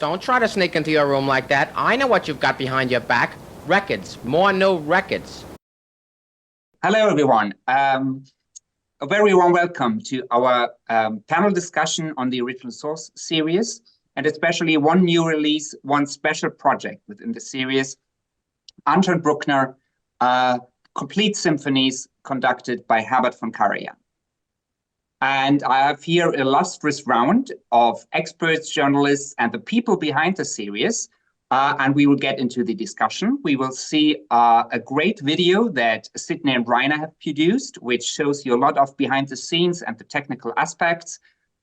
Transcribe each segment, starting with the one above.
Don't try to sneak into your room like that. I know what you've got behind your back. Records. More new records. Hello, everyone. A very warm welcome to our panel discussion on the Original Source series, and especially one new release, one special project within the series, Anton Bruckner, complete symphonies conducted by Herbert Von Karajan. And I have here an illustrious round of experts, journalists, and the people behind the series. And we will get into the discussion. We will see a great video that Sidney and Rainer have produced, which shows you a lot of behind the scenes and the technical aspects.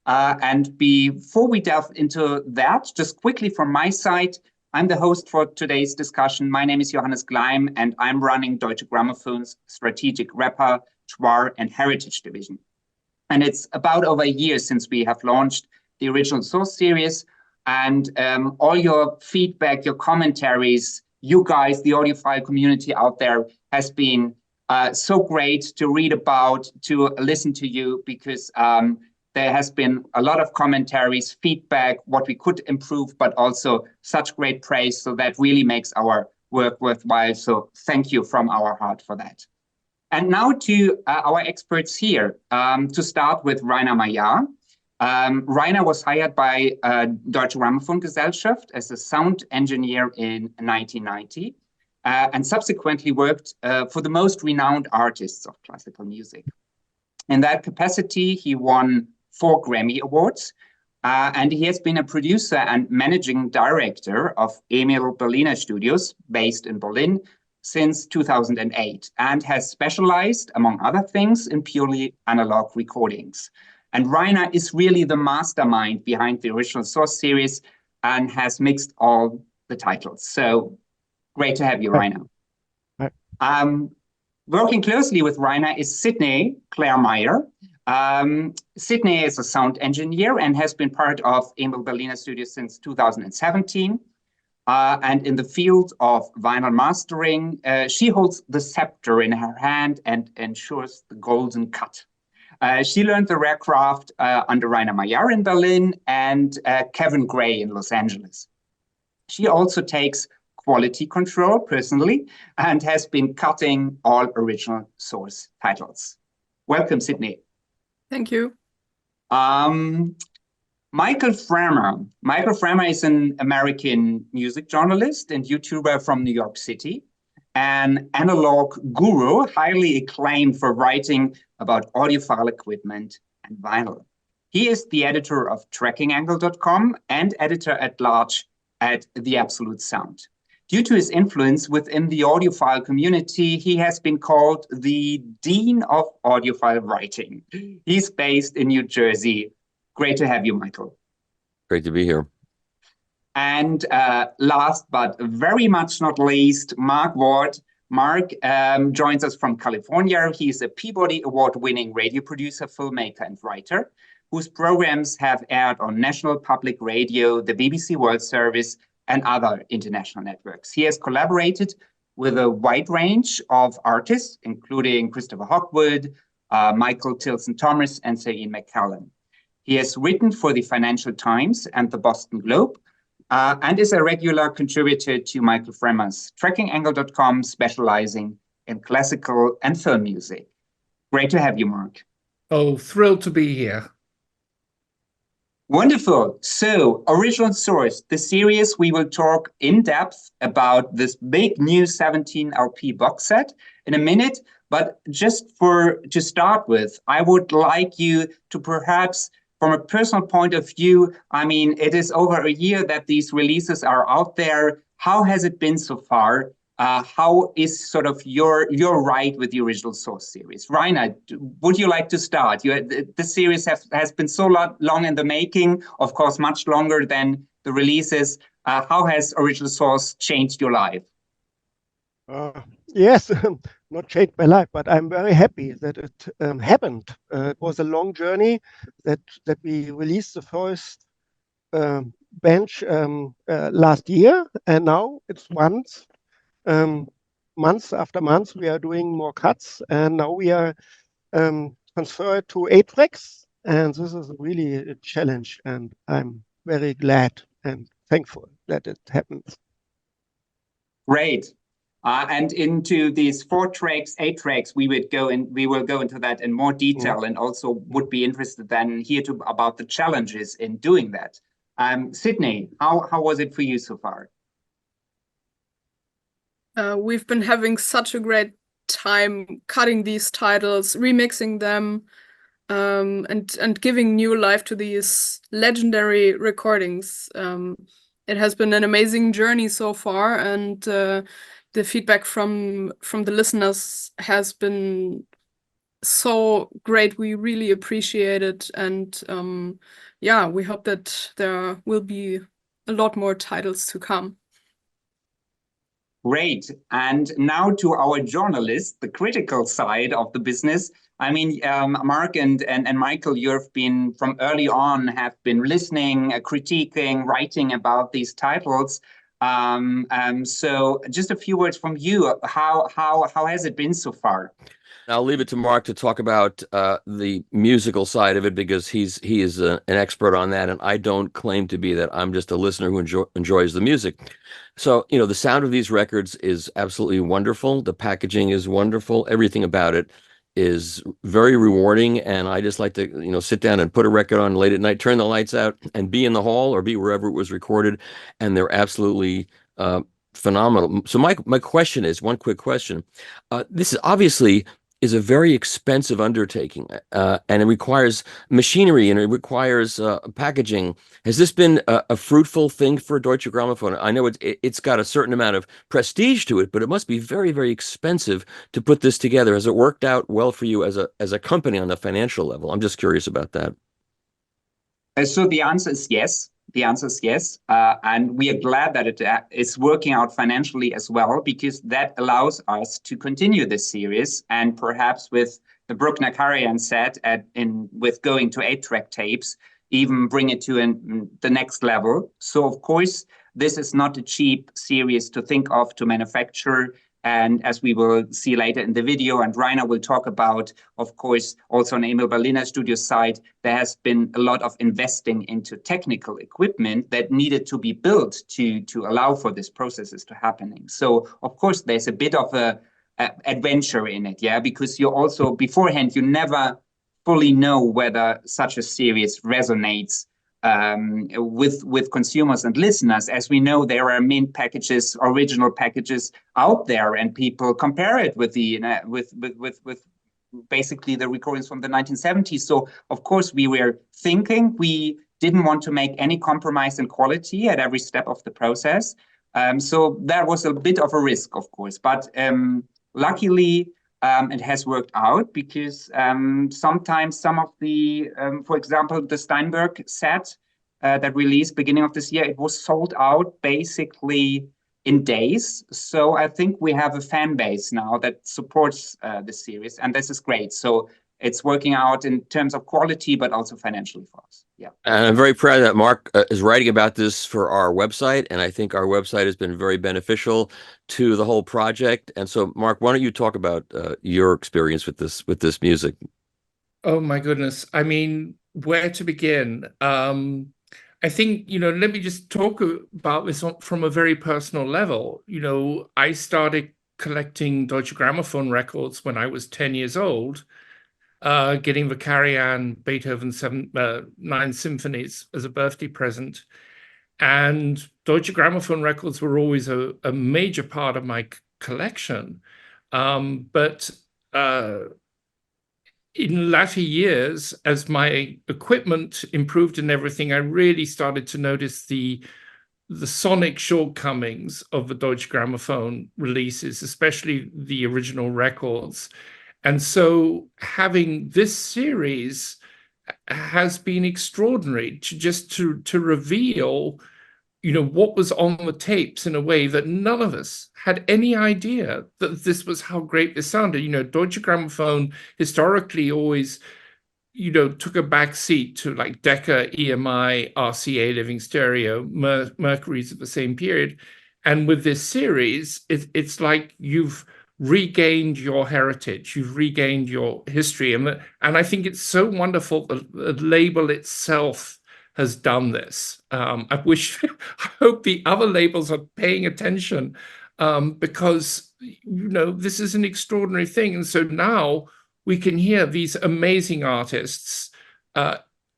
And before we delve into that, just quickly from my side, I'm the host for today's discussion. My name is Johannes Gleim, and I'm running Deutsche Gramophon's strategic repertoire and heritage division. And it's about over a year since we have launched the Original Source series. And all your feedback, your commentaries, you guys, the audiophile community out there, has been so great to read about, to listen to you, because there has been a lot of commentaries, feedback, what we could improve, but also such great praise. So that really makes our work worthwhile. So thank you from our heart for that. And now to our experts here, to start with Rainer Maillard. Rainer was hired by Deutsche Grammophon Gesellschaft as a sound engineer in 1990 and subsequently worked for the most renowned artists of classical music. In that capacity, he won 4 Grammy Awards, and he has been a producer and managing director of Emil Berliner Studios, based in Berlin, since 2008, and has specialized, among other things, in purely analog recordings. And Rainer is really the mastermind behind the Original Source series and has mixed all the titles. So great to have you, Rainer. Working closely with Rainer is Sidney Meyer. Sidney is a sound engineer and has been part of Emil Berliner Studios since 2017. And in the field of vinyl mastering, she holds the scepter in her hand and ensures the golden cut. She learned the rare craft under Rainer Maillard in Berlin and Kevin Gray in Los Angeles. She also takes quality control personally and has been cutting all Original Source titles. Welcome, Sidney. Thank you. Michael Fremer. Michael Fremer is an American music journalist and YouTuber from New York City, an analog guru, highly acclaimed for writing about audiophile equipment and vinyl. He is the editor of trackingangle.com and editor-at-large at The Absolute Sound. Due to his influence within the audiophile community, he has been called the Dean of Audiophile Writing. He's based in New Jersey. Great to have you, Michael. Great to be here. And last but very much not least, Mark Ward. Mark joins us from California. He's a Peabody Award-winning radio producer, filmmaker, and writer, whose programs have aired on National Public Radio, the BBC World Service, and other international networks. He has collaborated with a wide range of artists, including Christopher Hogwood, Michael Tilson Thomas, and Sir Ian McKellen. He has written for the Financial Times and the Boston Globe, and is a regular contributor to Michael Fremer's trackingangle.com, specializing in classical and film music. Great to have you, Mark. Oh, thrilled to be here. Wonderful. So, Original Source, the series, we will talk in depth about this big new 17 LP box set in a minute. But just to start with, I would like you to perhaps, from a personal point of view, I mean, it is over a year that these releases are out there. How has it been so far? How is sort of your ride with the Original Source series? Rainer, would you like to start? The series has been so long in the making, of course, much longer than the releases. How has Original Source changed your life? Yes, not changed my life, but I'm very happy that it happened. It was a long journey that we released the first bench last year, and now it's months after months we are doing more cuts, and now we are transferred to 8 tracks, and this is really a challenge, and I'm very glad and thankful that it happens. Great. And into these 4 tracks, 8 tracks, we will go into that in more detail, and also would be interested then here about the challenges in doing that. Sidney, how was it for you so far? We've been having such a great time cutting these titles, remixing them, and giving new life to these legendary recordings. It has been an amazing journey so far, and the feedback from the listeners has been so great. We really appreciate it, and yeah, we hope that there will be a lot more titles to come. Great. And now to our journalist, the critical side of the business. I mean, Mark and Michael, you've been from early on have been listening, critiquing, writing about these titles. So just a few words from you. How has it been so far? I'll leave it to Mark to talk about the musical side of it, because he is an expert on that, and I don't claim to be that. I'm just a listener who enjoys the music. So, you know, the sound of these records is absolutely wonderful. The packaging is wonderful. Everything about it is very rewarding, and I just like to, you know, sit down and put a record on late at night, turn the lights out, and be in the hall or be wherever it was recorded, and they're absolutely phenomenal. So my question is, one quick question. This is obviously a very expensive undertaking, and it requires machinery, and it requires packaging. Has this been a fruitful thing for Deutsche Grammophon? I know it's got a certain amount of prestige to it, but it must be very, very expensive to put this together. Has it worked out well for you as a company on the financial level? I'm just curious about that. So the answer is yes. The answer is yes. And we are glad that it is working out financially as well, because that allows us to continue this series, and perhaps with the Bruckner Karajan set with going to 8-track tapes, even bring it to the next level. So of course, this is not a cheap series to think of to manufacture. And as we will see later in the video, and Rainer will talk about, of course, also on Emil Berliner Studios side, there has been a lot of investing into technical equipment that needed to be built to allow for these processes to happening. So, of course, there's a bit of a adventure in it, yeah, because you also, beforehand, you never fully know whether such a series resonates with consumers and listeners. As we know, there are mint packages, original packages out there, and people compare it with the with basically the recordings from the 1970s. So of course we were thinking we didn't want to make any compromise in quality at every step of the process. So that was a bit of a risk, of course, but luckily it has worked out, because sometimes some of the, for example, the Steinberg set that released beginning of this year, it was sold out basically in days. So I think we have a fan base now that supports the series, and this is great. So it's working out in terms of quality, but also financially for us. Yeah. And I'm very proud that Mark is writing about this for our website, and I think our website has been very beneficial to the whole project. And so, Mark, why don't you talk about your experience with this music? Oh my goodness! I mean, where to begin? I think, you know, let me just talk about this from a very personal level. You know, I started collecting Deutsche Grammophon records when I was 10 years old. Getting the Karajan Beethoven 9 symphonies as a birthday present. And Deutsche Grammophon records were always a major part of my collection. But in latter years, as my equipment improved and everything, I really started to notice the sonic shortcomings of the Deutsche Grammophon releases, especially the original records. And so having this series has been extraordinary to reveal, you know, what was on the tapes in a way that none of us had any idea that this was how great this sounded. You know, Deutsche Grammophon historically always, you know, took a back seat to like Decca, EMI, RCA, Living Stereo, Mercury's of the same period. And with this series, it's like you've regained your heritage, you've regained your history. And I think it's so wonderful that the label itself has done this. I hope the other labels are paying attention, because, this is an extraordinary thing. And so now we can hear these amazing artists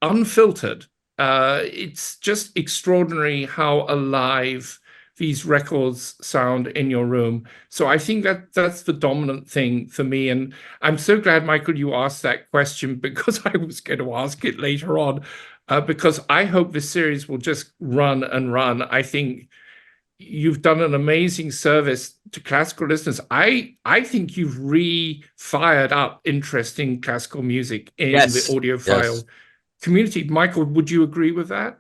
unfiltered. It's just extraordinary how alive these records sound in your room. So I think that's the dominant thing for me. And I'm so glad, Michael, you asked that question, because I was going to ask it later on, because I hope this series will just run and run. I think you've done an amazing service to classical listeners. I think you've re-fired up interest in classical music in the audiophile community. Michael, would you agree with that?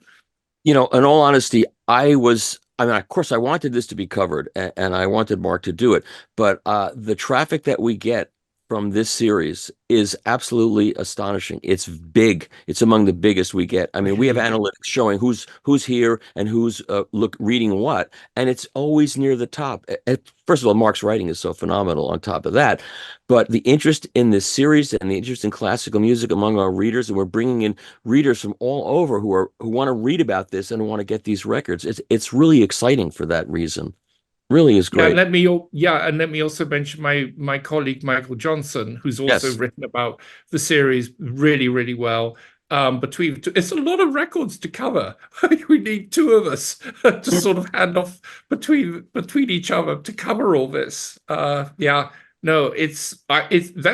In all honesty, of course, I wanted this to be covered, and I wanted Mark to do it, but the traffic that we get from this series is absolutely astonishing. It's big. It's among the biggest we get. I mean, we have analytics showing who's here and who's reading what, and it's always near the top. First of all, Mark's writing is so phenomenal on top of that, but the interest in this series and the interest in classical music among our readers, and we're bringing in readers from all over who want to read about this and want to get these records. It's really exciting for that reason. Really is great. And let me also mention my colleague Michael Johnson, who's also written about the series really, really well. It's a lot of records to cover. We need two of us to sort of hand off between each other to cover all this. That's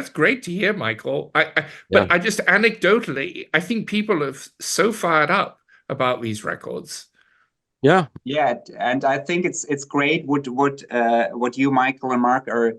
great to hear, Michael. But I just anecdotally, I think people are so fired up about these records. Yeah, and I think it's great what you, Michael and Mark, are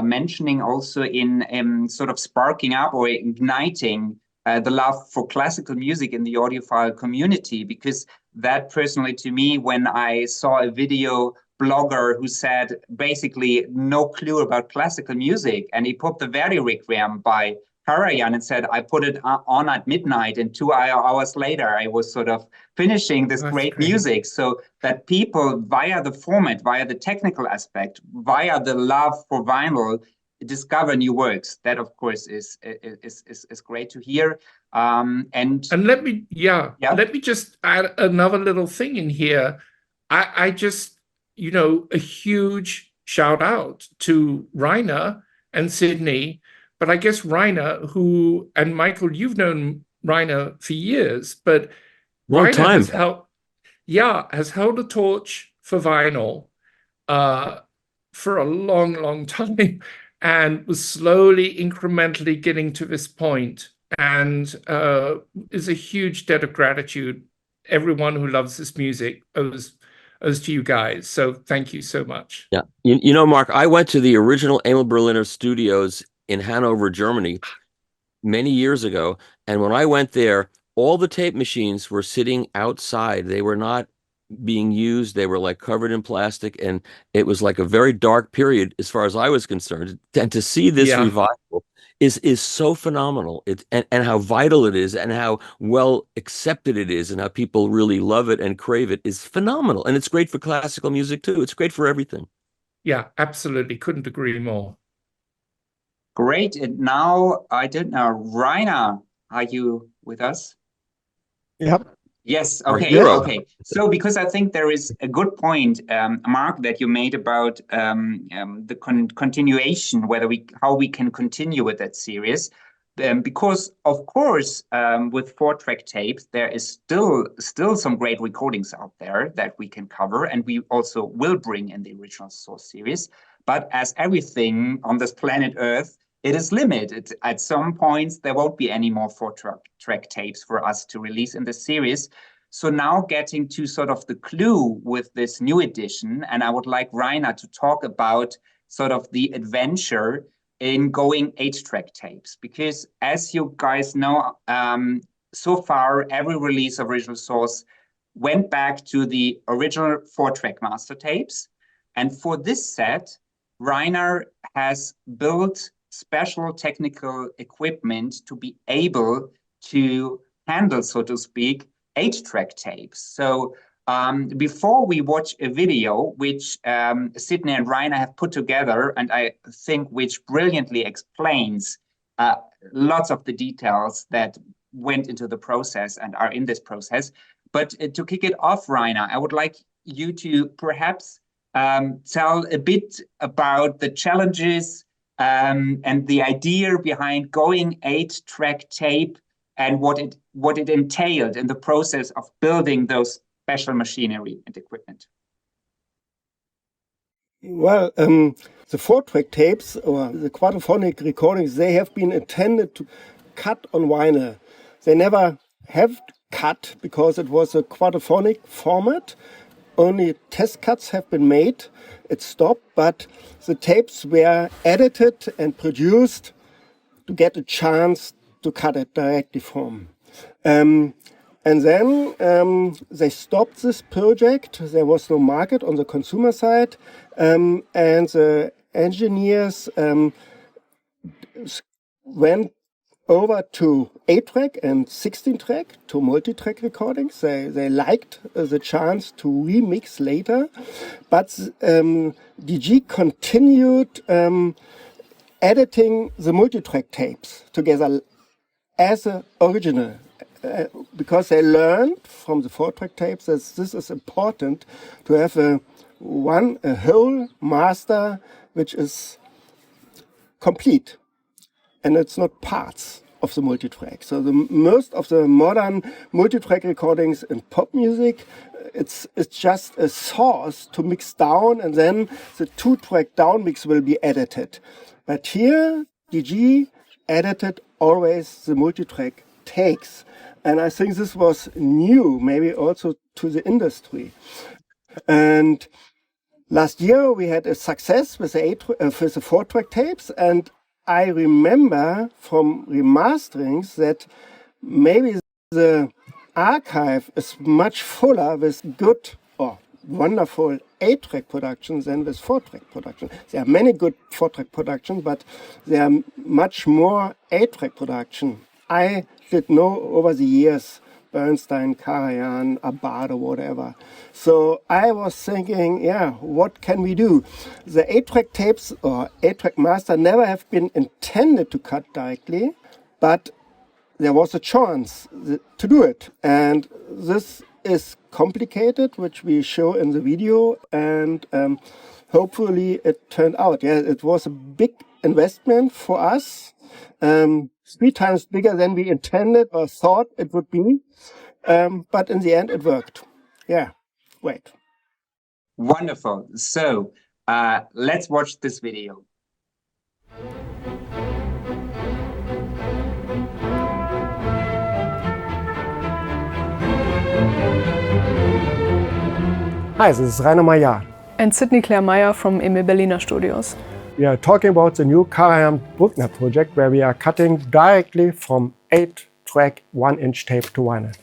mentioning also in sort of sparking up or igniting the love for classical music in the audiophile community, because that personally, to me, when I saw a video blogger who said basically no clue about classical music, and he put the Verdi Requiem by Karajan and said, I put it on at midnight, and 2 hours later, I was sort of finishing this great music. So that people, via the format, via the technical aspect, via the love for vinyl, discover new works. That, of course, is great to hear. And let me just add another little thing in here. I just, a huge shout out to Rainer and Sidney. But I guess Rainer, and Michael, you've known Rainer for years, but long time has held a torch for vinyl for a long, long time, and was slowly, incrementally getting to this point, and is a huge debt of gratitude. Everyone who loves this music owes to you guys. So thank you so much. Yeah, Mark, I went to the original Emil Berliner Studios in Hanover, Germany, many years ago. And when I went there, all the tape machines were sitting outside. They were not being used. They were like covered in plastic. And it was like a very dark period as far as I was concerned. And to see this revival is so phenomenal. And how vital it is, and how well accepted it is, and how people really love it and crave it is phenomenal. And it's great for classical music too. It's great for everything. Yeah, absolutely. Couldn't agree more. Great. And now, I don't know, Rainer, are you with us? Yep. Yes. Okay. Okay. So, because I think there is a good point, Mark, that you made about the continuation, how we can continue with that series, because of course, with 4-track tapes, there is still some great recordings out there that we can cover, and we also will bring in the original source series. But as everything on this planet Earth, it is limited. At some points, there won't be any more 4-track tapes for us to release in the series. So now getting to sort of the clue with this new edition, and I would like Rainer to talk about sort of the adventure in going 8-track tapes. Because as you guys know, so far, every release of original source went back to the original 4-track master tapes. And for this set, Rainer has built special technical equipment to be able to handle, so to speak, 8-track tapes. So before we watch a video, which Sidney and Rainer have put together, and I think which brilliantly explains lots of the details that went into the process and are in this process. But to kick it off, Rainer, I would like you to perhaps tell a bit about the challenges and the idea behind going 8-track tape and what it entailed in the process of building those special machinery and equipment. Well, the 4-track tapes or the quadraphonic recordings, they have been intended to cut on vinyl. They never have cut because it was a quadraphonic format. Only test cuts have been made. It stopped, but the tapes were edited and produced to get a chance to cut it directly from. And then they stopped this project. There was no market on the consumer side. And the engineers went over to 8-track and 16-track, to multi-track recordings. They liked the chance to remix later. But DG continued editing the multi-track tapes together as an original. Because they learned from the 4-track tapes that this is important to have a whole master which is complete, and it's not parts of the multitrack. So most of the modern multitrack recordings in pop music, it's just a source to mix down, and then the 2-track down mix will be edited. But here, DG edited always the multitrack takes. And I think this was new, maybe also to the industry. And last year we had a success with the 4-track tapes, and I remember from remasterings that maybe the archive is much fuller with good or wonderful 8-track productions than with 4-track production. There are many good 4-track productions, but there are much more 8-track production. I did know over the years, Bernstein, Karajan, Abad, or whatever. So I was thinking, yeah, what can we do? The 8-track tapes or 8-track master never have been intended to cut directly, but there was a chance to do it. And this is complicated, which we show in the video, and hopefully it turned out. Yeah, it was a big investment for us. 3 times bigger than we intended or thought it would be. But in the end, it worked. Yeah, wait. Wonderful. So let's watch this video. Hi, this is Rainer Maillard. And Sidney Meyer from Emil Berliner Studios. We are talking about the new Karajan Bruckner project, where we are cutting directly from 8-track 1-inch tape to vinyl.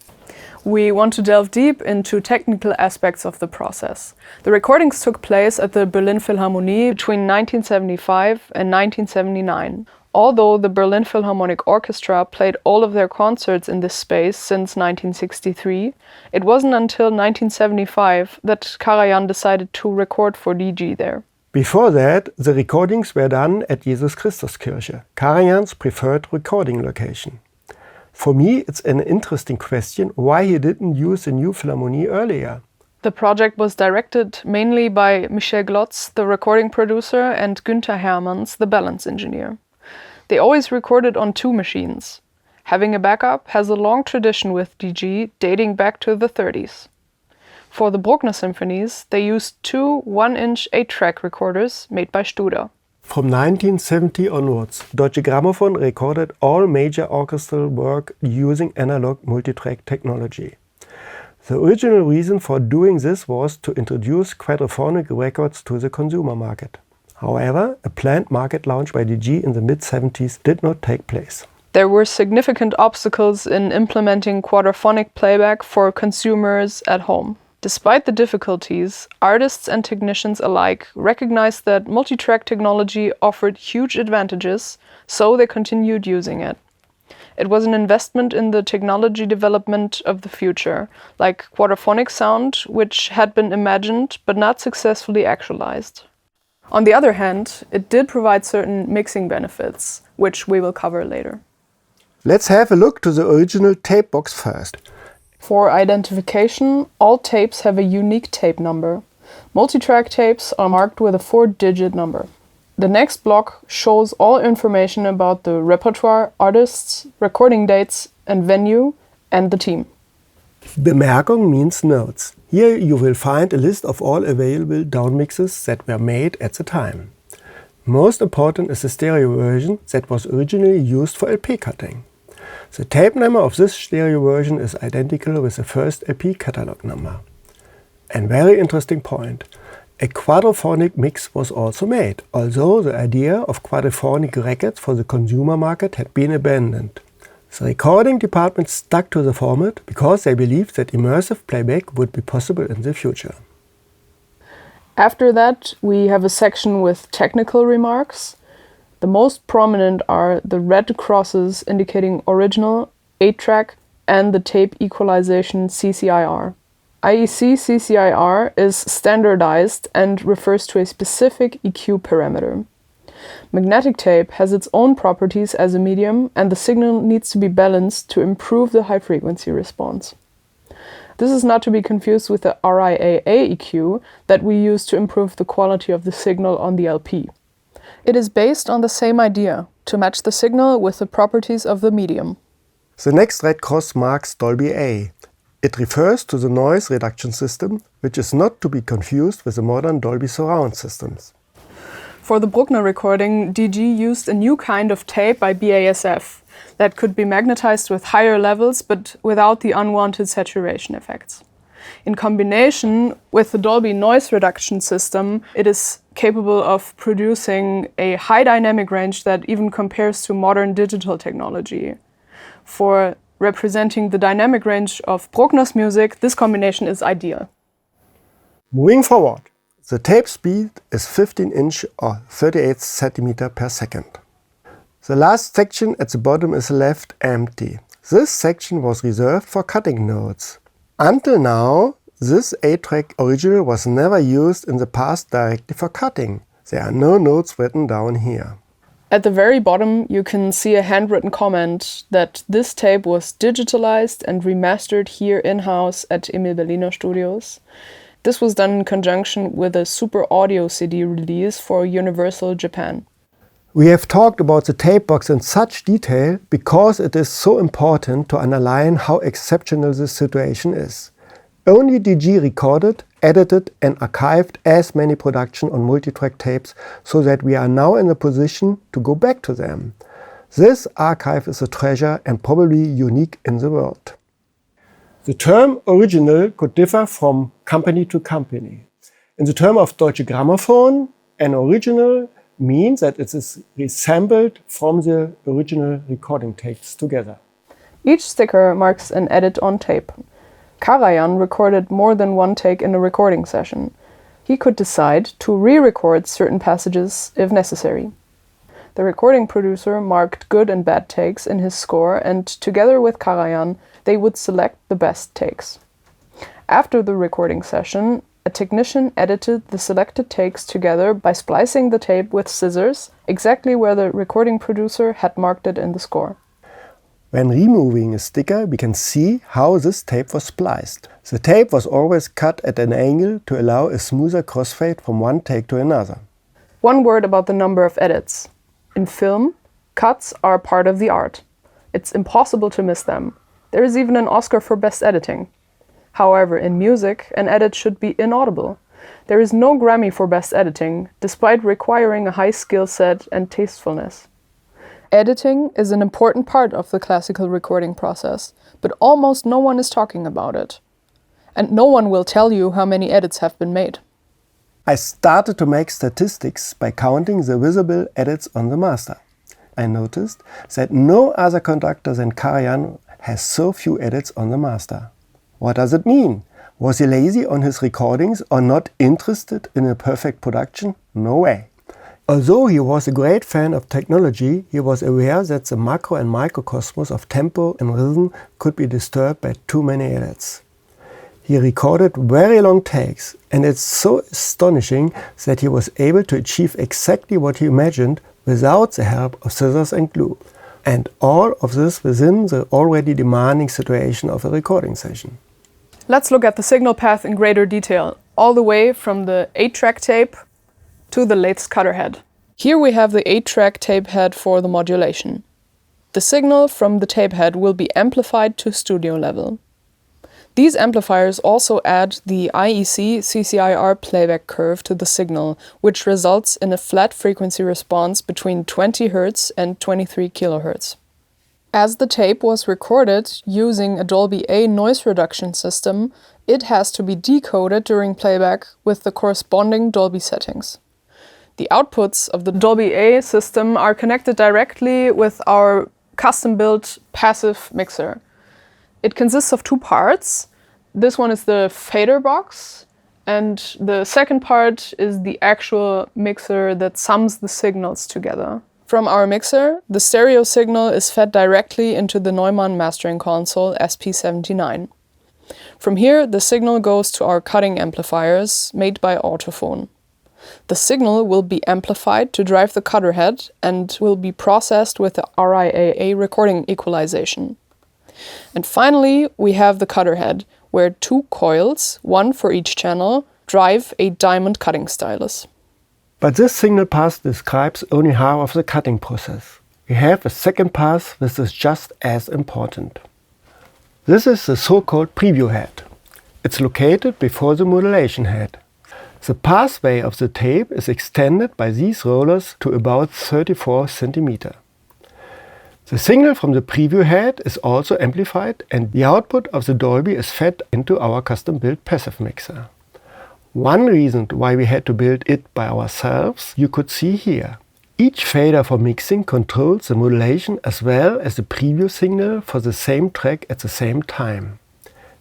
We want to delve deep into technical aspects of the process. The recordings took place at the Berlin Philharmonie between 1975 and 1979. Although the Berlin Philharmonic Orchestra played all of their concerts in this space since 1963, it wasn't until 1975 that Karajan decided to record for DG there. Before that, the recordings were done at Jesus Christuskirche, Karajan's preferred recording location. For me, it's an interesting question why he didn't use the new Philharmonie earlier. The project was directed mainly by Michel Glotz, the recording producer, and Günther Hermanns, the balance engineer. They always recorded on 2 machines. Having a backup has a long tradition with DG dating back to the 30s. For the Bruckner symphonies, they used 2 1-inch 8-track recorders made by Studer. From 1970 onwards, Deutsche Gramophon recorded all major orchestral work using analog multitrack technology. The original reason for doing this was to introduce quadraphonic records to the consumer market. However, a planned market launch by DG in the mid-70s did not take place. There were significant obstacles in implementing quadraphonic playback for consumers at home. Despite the difficulties, artists and technicians alike recognized that multitrack technology offered huge advantages, so they continued using it. It was an investment in the technology development of the future, like quadraphonic sound, which had been imagined but not successfully actualized. On the other hand, it did provide certain mixing benefits, which we will cover later. Let's have a look to the original tape box first. For identification, all tapes have a unique tape number. Multitrack tapes are marked with a 4-digit number. The next block shows all information about the repertoire, artists, recording dates and venue, and the team. Bemerkung means notes. Here you will find a list of all available downmixes that were made at the time. Most important is the stereo version that was originally used for LP cutting. The tape number of this stereo version is identical with the first LP catalog number. And very interesting point, a quadraphonic mix was also made, although the idea of quadraphonic records for the consumer market had been abandoned. The recording department stuck to the format because they believed that immersive playback would be possible in the future. After that, we have a section with technical remarks. The most prominent are the red crosses indicating original, 8-track, and the tape equalization CCIR. IEC CCIR is standardized and refers to a specific EQ parameter. Magnetic tape has its own properties as a medium, and the signal needs to be balanced to improve the high frequency response. This is not to be confused with the RIAA EQ that we use to improve the quality of the signal on the LP. It is based on the same idea, to match the signal with the properties of the medium. The next red cross marks Dolby A. It refers to the noise reduction system, which is not to be confused with the modern Dolby surround systems. For the Bruckner recording, DG used a new kind of tape by BASF that could be magnetized with higher levels but without the unwanted saturation effects. In combination with the Dolby noise reduction system, it is capable of producing a high dynamic range that even compares to modern digital technology. For representing the dynamic range of Bruckner's music, this combination is ideal. Moving forward, the tape speed is 15 inch or 38 centimeter per second. The last section at the bottom is left empty. This section was reserved for cutting notes. Until now, this 8-track original was never used in the past directly for cutting. There are no notes written down here. At the very bottom, you can see a handwritten comment that this tape was digitalized and remastered here in-house at Emil Berliner Studios. This was done in conjunction with a Super Audio CD release for Universal Japan. We have talked about the tape box in such detail because it is so important to underline how exceptional this situation is. Only DG recorded, edited and archived as many productions on multitrack tapes so that we are now in a position to go back to them. This archive is a treasure and probably unique in the world. The term original could differ from company to company. In the term of Deutsche Gramophon, an original means that it is resampled from the original recording tapes together. Each sticker marks an edit on tape. Karajan recorded more than one take in a recording session. He could decide to re-record certain passages if necessary. The recording producer marked good and bad takes in his score, and together with Karajan, they would select the best takes. After the recording session, a technician edited the selected takes together by splicing the tape with scissors, exactly where the recording producer had marked it in the score. When removing a sticker, we can see how this tape was spliced. The tape was always cut at an angle to allow a smoother crossfade from one take to another. One word about the number of edits. In film, cuts are part of the art. It's impossible to miss them. There is even an Oscar for best editing. However, in music, an edit should be inaudible. There is no Grammy for best editing, despite requiring a high skill set and tastefulness. Editing is an important part of the classical recording process, but almost no one is talking about it. And no one will tell you how many edits have been made. I started to make statistics by counting the visible edits on the master. I noticed that no other conductor than Karajan has so few edits on the master. What does it mean? Was he lazy on his recordings or not interested in a perfect production? No way. Although he was a great fan of technology, he was aware that the macro and microcosmos of tempo and rhythm could be disturbed by too many edits. He recorded very long takes, and it's so astonishing that he was able to achieve exactly what he imagined without the help of scissors and glue. And all of this within the already demanding situation of a recording session. Let's look at the signal path in greater detail, all the way from the 8-track tape to the lathe cutter head. Here we have the 8-track tape head for the modulation. The signal from the tape head will be amplified to studio level. These amplifiers also add the IEC CCIR playback curve to the signal, which results in a flat frequency response between 20 Hz and 23 kHz. As the tape was recorded using a Dolby A noise reduction system, it has to be decoded during playback with the corresponding Dolby settings. The outputs of the Dolby A system are connected directly with our custom-built passive mixer. It consists of two parts. This one is the fader box, and the second part is the actual mixer that sums the signals together. From our mixer, the stereo signal is fed directly into the Neumann mastering console SP79. From here, the signal goes to our cutting amplifiers made by Autophon. The signal will be amplified to drive the cutter head and will be processed with the RIAA recording equalization. And finally, we have the cutter head, where two coils, one for each channel, drive a diamond cutting stylus. But this signal path describes only half of the cutting process. We have a second path which is just as important. This is the so-called preview head. It's located before the modulation head. The pathway of the tape is extended by these rollers to about 34 cm. The signal from the preview head is also amplified, and the output of the Dolby is fed into our custom-built passive mixer. One reason why we had to build it by ourselves you could see here. Each fader for mixing controls the modulation as well as the preview signal for the same track at the same time.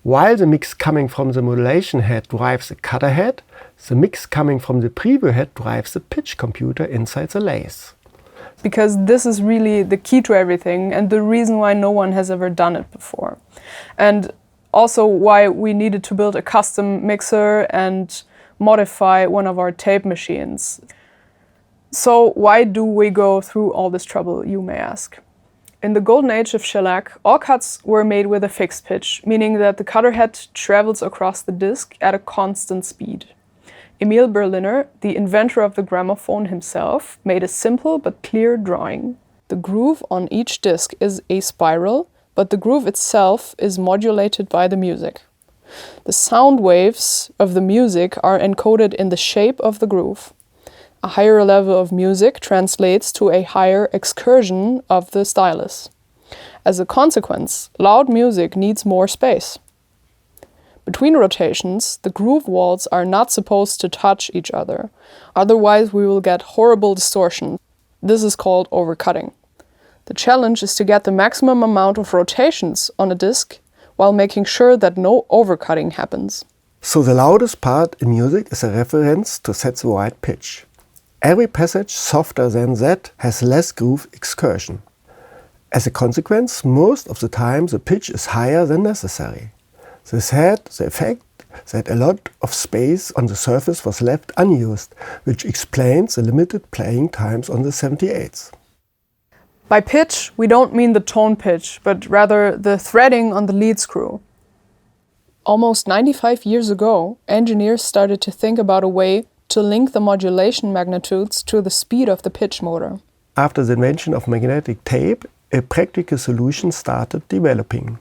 While the mix coming from the modulation head drives the cutter head, the mix coming from the preview head drives the pitch computer inside the lathe. Because this is really the key to everything and the reason why no one has ever done it before. And also why we needed to build a custom mixer and modify one of our tape machines. So why do we go through all this trouble, you may ask? In the golden age of shellac, all cuts were made with a fixed pitch, meaning that the cutter head travels across the disc at a constant speed. Emil Berliner, the inventor of the gramophone himself, made a simple but clear drawing. The groove on each disc is a spiral, but the groove itself is modulated by the music. The sound waves of the music are encoded in the shape of the groove. A higher level of music translates to a higher excursion of the stylus. As a consequence, loud music needs more space. Between rotations, the groove walls are not supposed to touch each other. Otherwise, we will get horrible distortion. This is called overcutting. The challenge is to get the maximum amount of rotations on a disc while making sure that no overcutting happens. So the loudest part in music is a reference to set the right pitch. Every passage softer than that has less groove excursion. As a consequence, most of the time the pitch is higher than necessary. This had the effect that a lot of space on the surface was left unused, which explains the limited playing times on the 78s. By pitch, we don't mean the tone pitch, but rather the threading on the lead screw. Almost 95 years ago, engineers started to think about a way to link the modulation magnitudes to the speed of the pitch motor. After the invention of magnetic tape, a practical solution started developing.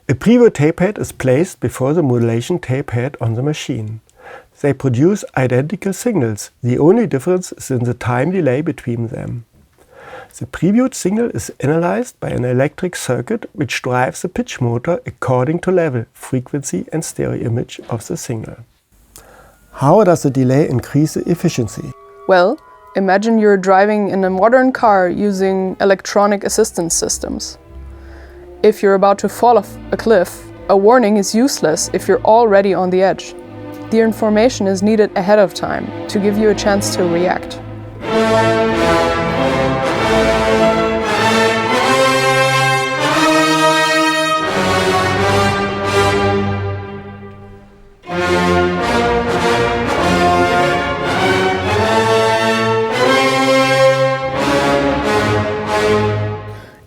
A preview tape head is placed before the modulation tape head on the machine. They produce identical signals. The only difference is in the time delay between them. The previewed signal is analyzed by an electric circuit which drives the pitch motor according to level, frequency and stereo image of the signal. How does the delay increase the efficiency? Well, imagine you're driving in a modern car using electronic assistance systems. If you're about to fall off a cliff, a warning is useless if you're already on the edge. The information is needed ahead of time to give you a chance to react.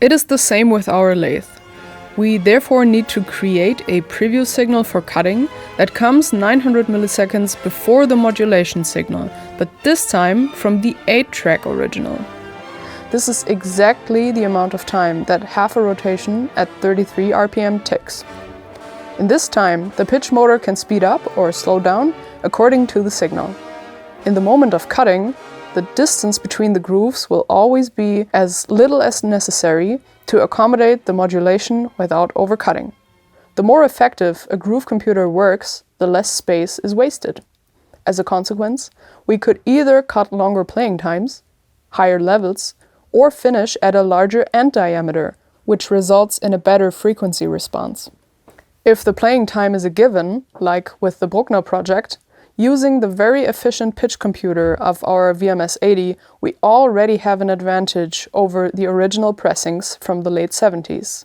It is the same with our lathe. We therefore need to create a preview signal for cutting that comes 900 milliseconds before the modulation signal, but this time from the 8-track original. This is exactly the amount of time that half a rotation at 33 RPM takes. In this time, the pitch motor can speed up or slow down according to the signal. In the moment of cutting, the distance between the grooves will always be as little as necessary to accommodate the modulation without overcutting. The more effective a groove computer works, the less space is wasted. As a consequence, we could either cut longer playing times, higher levels, or finish at a larger end diameter, which results in a better frequency response. If the playing time is a given, like with the Bruckner project, using the very efficient pitch computer of our VMS-80, we already have an advantage over the original pressings from the late 70s.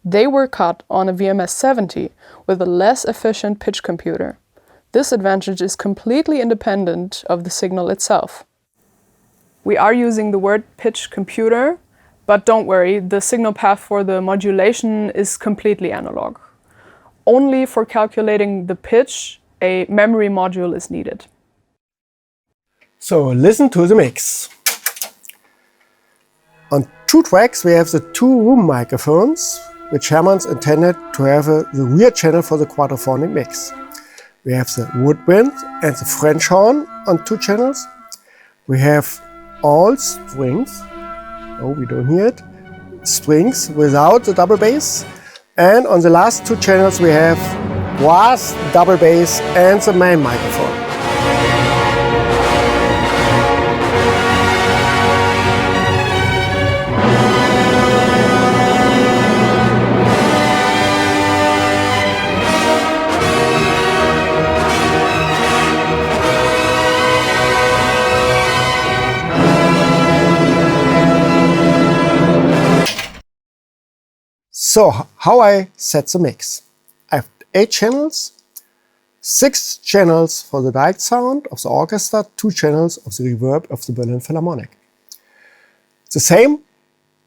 They were cut on a VMS-70 with a less efficient pitch computer. This advantage is completely independent of the signal itself. We are using the word pitch computer, but don't worry, the signal path for the modulation is completely analog. Only for calculating the pitch, a memory module is needed. So listen to the mix. On 2 tracks we have the 2 room microphones, which Hermann's intended to have the rear channel for the quadraphonic mix. We have the woodwind and the French horn on 2 channels. We have all strings, oh we don't hear it, strings without the double bass. And on the last 2 channels we have brass, double bass and the main microphone. So, how I set the mix? I have 8 channels, 6 channels for the direct sound of the orchestra, 2 channels of the reverb of the Berlin Philharmonic. The same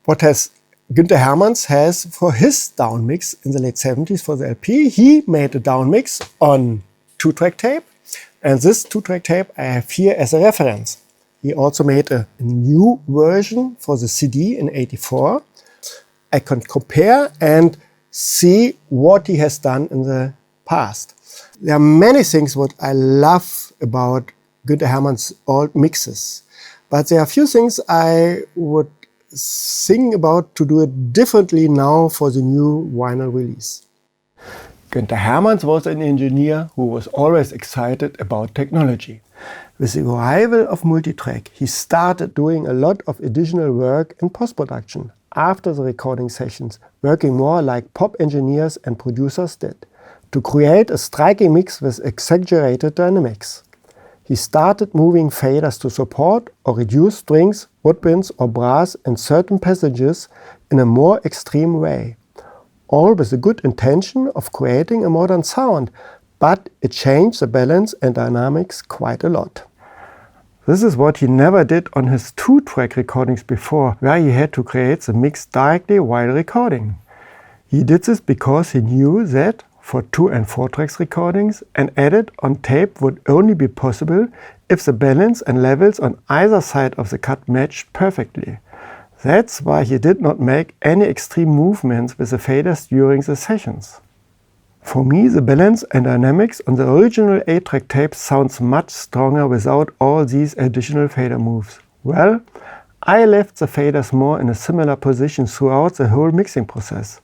what has Günther Hermanns has for his down mix in the late 70s for the LP. He made a down mix on 2-track tape, and this 2-track tape I have here as a reference. He also made a new version for the CD in '84. I can compare and see what he has done in the past. There are many things what I love about Günther Hermanns' old mixes, but there are a few things I would think about to do it differently now for the new vinyl release. Günther Hermanns was an engineer who was always excited about technology. With the arrival of multitrack, he started doing a lot of additional work in post-production after the recording sessions, working more like pop engineers and producers did, to create a striking mix with exaggerated dynamics. He started moving faders to support or reduce strings, woodwinds or brass in certain passages in a more extreme way, all with the good intention of creating a modern sound, but it changed the balance and dynamics quite a lot. This is what he never did on his 2-track recordings before, where he had to create the mix directly while recording. He did this because he knew that for 2 and 4 tracks recordings, an edit on tape would only be possible if the balance and levels on either side of the cut matched perfectly. That's why he did not make any extreme movements with the faders during the sessions. For me, the balance and dynamics on the original 8-track tape sounds much stronger without all these additional fader moves. Well, I left the faders more in a similar position throughout the whole mixing process.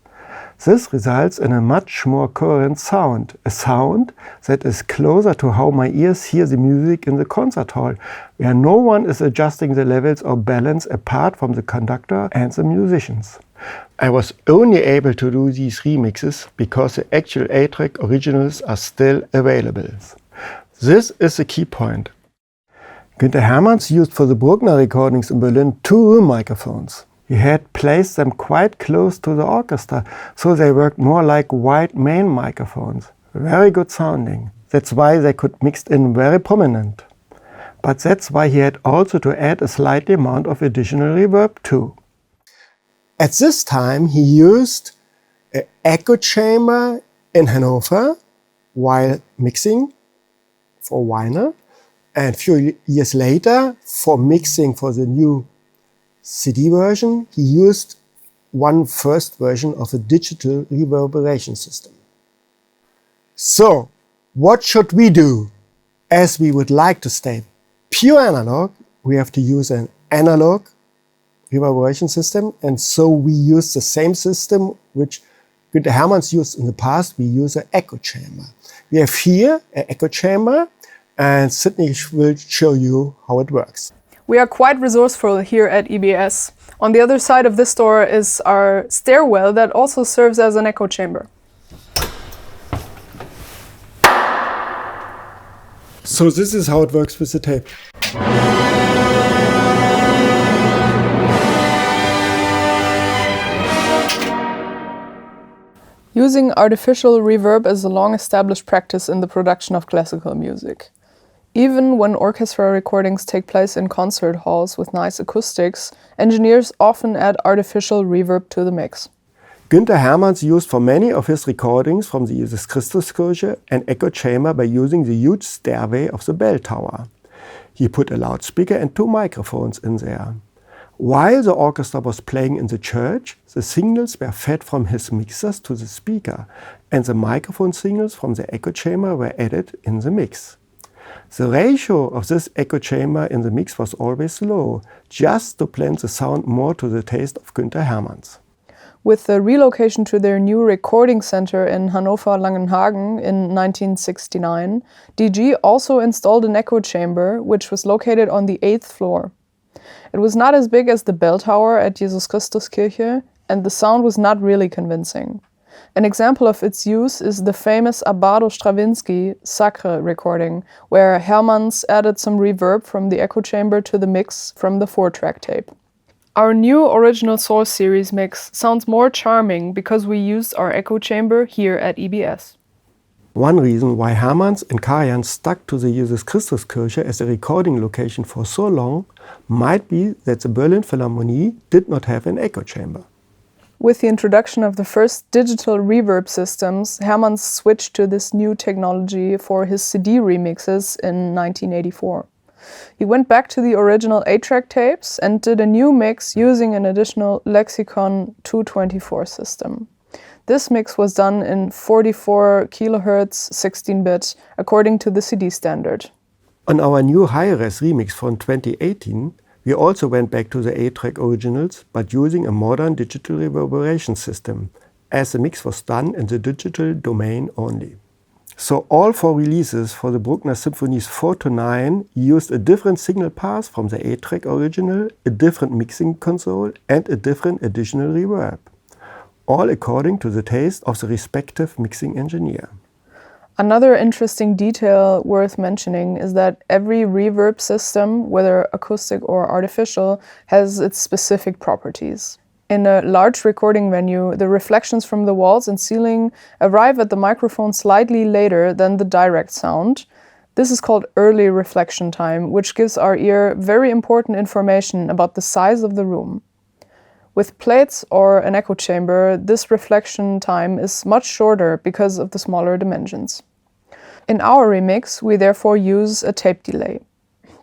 This results in a much more coherent sound, a sound that is closer to how my ears hear the music in the concert hall, where no one is adjusting the levels or balance apart from the conductor and the musicians. I was only able to do these remixes because the actual 8-track originals are still available. This is the key point. Günther Hermanns used for the Bruckner recordings in Berlin 2 room microphones. He had placed them quite close to the orchestra, so they worked more like wide main microphones. Very good sounding. That's why they could mix in very prominent. But that's why he had also to add a slight amount of additional reverb too. At this time, he used an echo chamber in Hanover while mixing for Weiner. And a few years later, for mixing for the new CD version, he used one first version of a digital reverberation system. So, what should we do? As we would like to stay pure analog, we have to use an analog reverberation system, and so we use the same system which Günther Hermanns used in the past. We use an echo chamber. We have here an echo chamber, and Sidney will show you how it works. We are quite resourceful here at EBS. On the other side of this door is our stairwell that also serves as an echo chamber. So this is how it works with the tape. Using artificial reverb is a long-established practice in the production of classical music. Even when orchestra recordings take place in concert halls with nice acoustics, engineers often add artificial reverb to the mix. Günther Hermanns used for many of his recordings from the Jesus Christuskirche an echo chamber by using the huge stairway of the bell tower. He put a loudspeaker and 2 microphones in there. While the orchestra was playing in the church, the signals were fed from his mixers to the speaker, and the microphone signals from the echo chamber were added in the mix. The ratio of this echo chamber in the mix was always low, just to blend the sound more to the taste of Günther Hermanns. With the relocation to their new recording center in Hannover-Langenhagen in 1969, DG also installed an echo chamber, which was located on the 8th floor. It was not as big as the bell tower at Jesus Christuskirche, and the sound was not really convincing. An example of its use is the famous Abbado-Stravinsky Sacre recording, where Hermanns added some reverb from the echo chamber to the mix from the 4-track tape. Our new original source series mix sounds more charming because we used our echo chamber here at EBS. One reason why Hermanns and Karajan stuck to the Jesus Christuskirche as a recording location for so long might be that the Berlin Philharmonie did not have an echo chamber. With the introduction of the first digital reverb systems, Hermanns switched to this new technology for his CD remixes in 1984. He went back to the original 8-track tapes and did a new mix using an additional Lexicon 224 system. This mix was done in 44 kHz 16-bit according to the CD standard. On our new high-res remix from 2018, we also went back to the 8-track originals, but using a modern digital reverberation system, as the mix was done in the digital domain only. So all 4 releases for the Bruckner Symphonies 4 to 9 used a different signal path from the 8-track original, a different mixing console, and a different additional reverb, all according to the taste of the respective mixing engineer. Another interesting detail worth mentioning is that every reverb system, whether acoustic or artificial, has its specific properties. In a large recording venue, the reflections from the walls and ceiling arrive at the microphone slightly later than the direct sound. This is called early reflection time, which gives our ear very important information about the size of the room. With plates or an echo chamber, this reflection time is much shorter because of the smaller dimensions. In our remix, we therefore use a tape delay.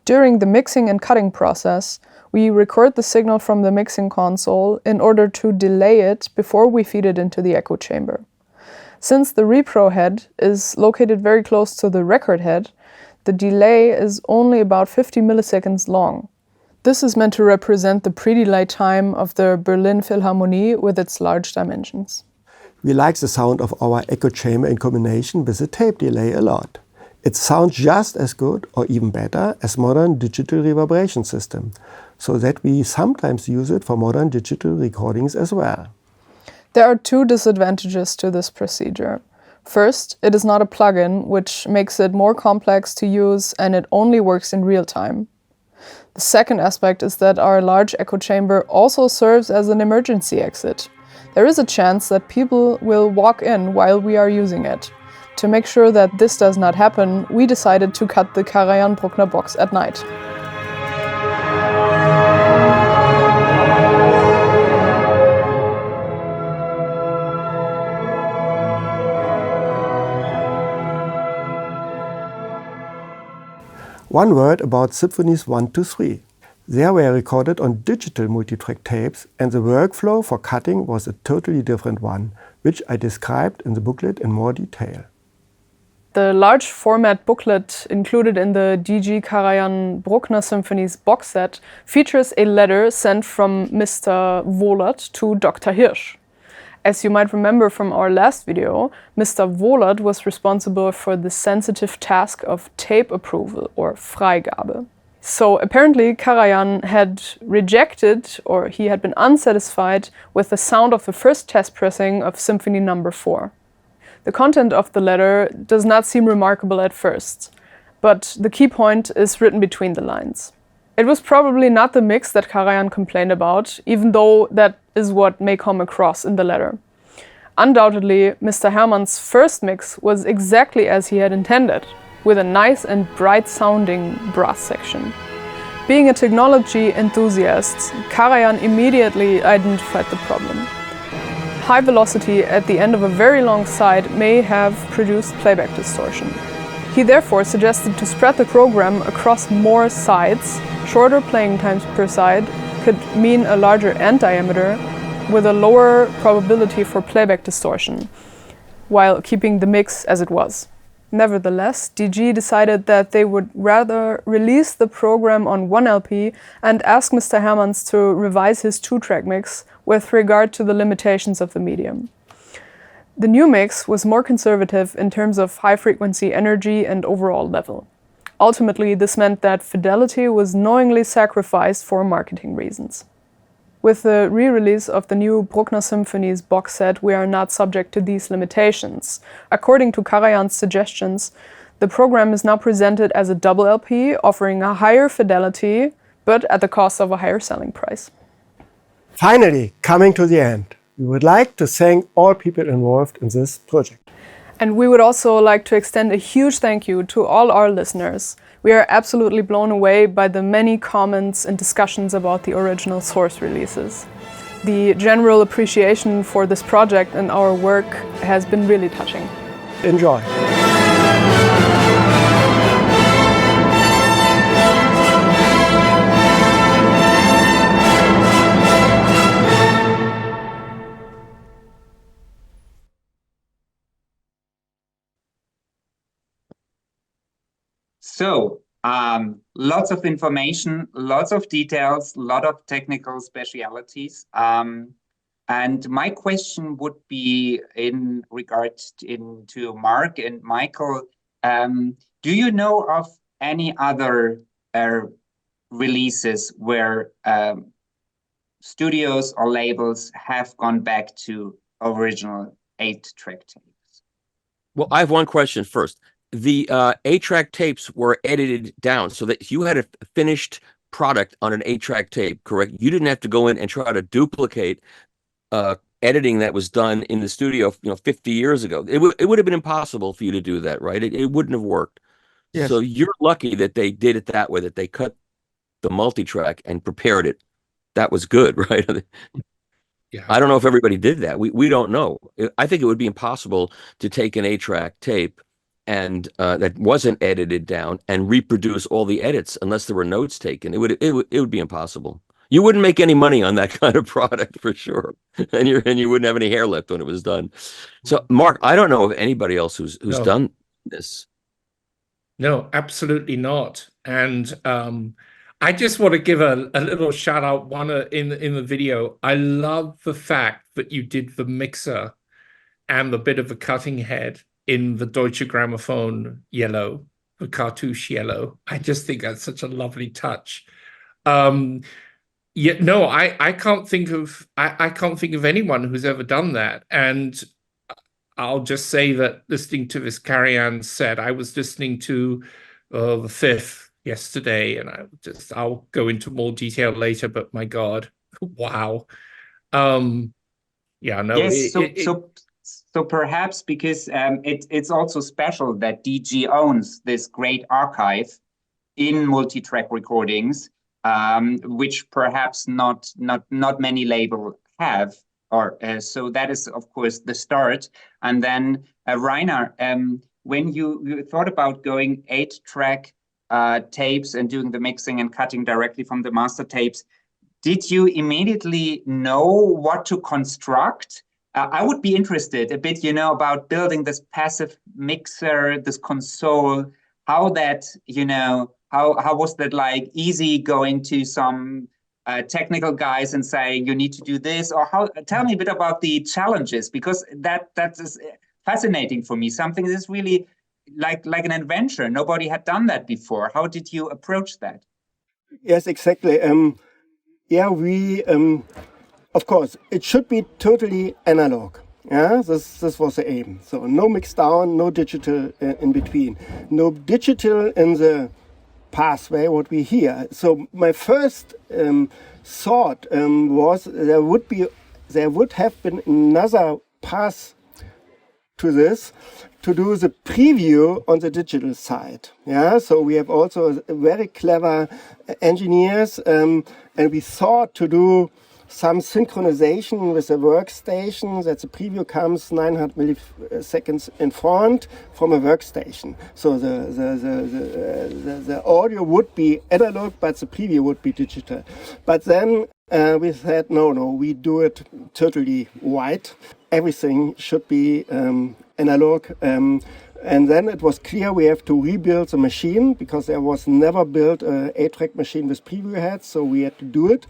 During the mixing and cutting process, we record the signal from the mixing console in order to delay it before we feed it into the echo chamber. Since the repro head is located very close to the record head, the delay is only about 50 milliseconds long. This is meant to represent the pre-delay time of the Berlin Philharmonie with its large dimensions. We like the sound of our echo chamber in combination with the tape delay a lot. It sounds just as good or even better as modern digital reverberation system, so that we sometimes use it for modern digital recordings as well. There are 2 disadvantages to this procedure. First, it is not a plugin, which makes it more complex to use and it only works in real time. The second aspect is that our large echo chamber also serves as an emergency exit. There is a chance that people will walk in while we are using it. To make sure that this does not happen, we decided to cut the Karajan-Bruckner box at night. One word about Symphonies 1 to 3. They were recorded on digital multitrack tapes, and the workflow for cutting was a totally different one, which I described in the booklet in more detail. The large format booklet included in the DGG Karajan Bruckner Symphonies box set features a letter sent from Mr. Wohlert to Dr. Hirsch. As you might remember from our last video, Mr. Wohlert was responsible for the sensitive task of tape approval, or Freigabe. So apparently Karajan had rejected, or he had been unsatisfied with the sound of the first test pressing of Symphony No. 4. The content of the letter does not seem remarkable at first, but the key point is written between the lines. It was probably not the mix that Karajan complained about, even though that is what may come across in the letter. Undoubtedly, Mr. Hermann's first mix was exactly as he had intended, with a nice and bright-sounding brass section. Being a technology enthusiast, Karajan immediately identified the problem. High velocity at the end of a very long side may have produced playback distortion. He therefore suggested to spread the program across more sides. Shorter playing times per side could mean a larger end diameter with a lower probability for playback distortion, while keeping the mix as it was. Nevertheless, DG decided that they would rather release the program on one LP and ask Mr. Hermans to revise his two-track mix with regard to the limitations of the medium. The new mix was more conservative in terms of high-frequency energy and overall level. Ultimately, this meant that fidelity was knowingly sacrificed for marketing reasons. With the re-release of the new Bruckner Symphonies box set, we are not subject to these limitations. According to Karajan's suggestions, the program is now presented as a double LP, offering a higher fidelity, but at the cost of a higher selling price. Finally, coming to the end, we would like to thank all people involved in this project. And we would also like to extend a huge thank you to all our listeners. We are absolutely blown away by the many comments and discussions about the original source releases. The general appreciation for this project and our work has been really touching. Enjoy. So, lots of information, lots of details, a lot of technical specialities. And my question would be in regards to Mark and Michael. Do you know of any other releases where studios or labels have gone back to original 8-track tapes? Well, I have one question first. The 8-track tapes were edited down so that you had a finished product on an 8-track tape, correct? You didn't have to go in and try to duplicate editing that was done in the studio, 50 years ago. It would have been impossible for you to do that, right? It wouldn't have worked. Yes. So you're lucky that they did it that way, that they cut the multi-track and prepared it. That was good, right? Yeah. I don't know if everybody did that. We don't know. I think it would be impossible to take an 8-track tape and that wasn't edited down and reproduce all the edits unless there were notes taken. It would be impossible. You wouldn't make any money on that kind of product for sure, and you wouldn't have any hair left when it was done. So, Mark, I don't know of anybody else who's done this. No, absolutely not. And I just want to give a little shout out in the video. I love the fact that you did the mixer and the bit of a cutting head in the Deutsche Gramophon yellow, the cartouche yellow. I just think that's such a lovely touch. Yeah, no, I can't think of anyone who's ever done that. And I'll just say that listening to this Karajan set, I was listening to the Fifth yesterday, and I'll go into more detail later, but my God, wow. Yeah, no. Yes, so perhaps because it's also special that DG owns this great archive in multi-track recordings, which perhaps not many labels have, or so that is of course the start. And then Rainer, when you thought about going 8-track tapes and doing the mixing and cutting directly from the master tapes, did you immediately know what to construct? I would be interested a bit, about building this passive mixer, this console, how that, how was that like easy going to some technical guys and saying, you need to do this, or tell me a bit about the challenges, because that is fascinating for me. Something that's really like an adventure. Nobody had done that before. How did you approach that? Yes, exactly. We, of course, it should be totally analog. Yeah, this was the aim. So no mix down, no digital in between, no digital in the pathway what we hear. So my first thought was there would have been another path to this, to do the preview on the digital side. Yeah, so we have also very clever engineers, and we thought to do some synchronization with the workstation, that the preview comes 900 milliseconds in front from a workstation. So the audio would be analog, but the preview would be digital. But then we said, no, we do it totally white. Everything should be analog. And then it was clear we have to rebuild the machine, because there was never built an 8-track machine with preview heads, so we had to do it.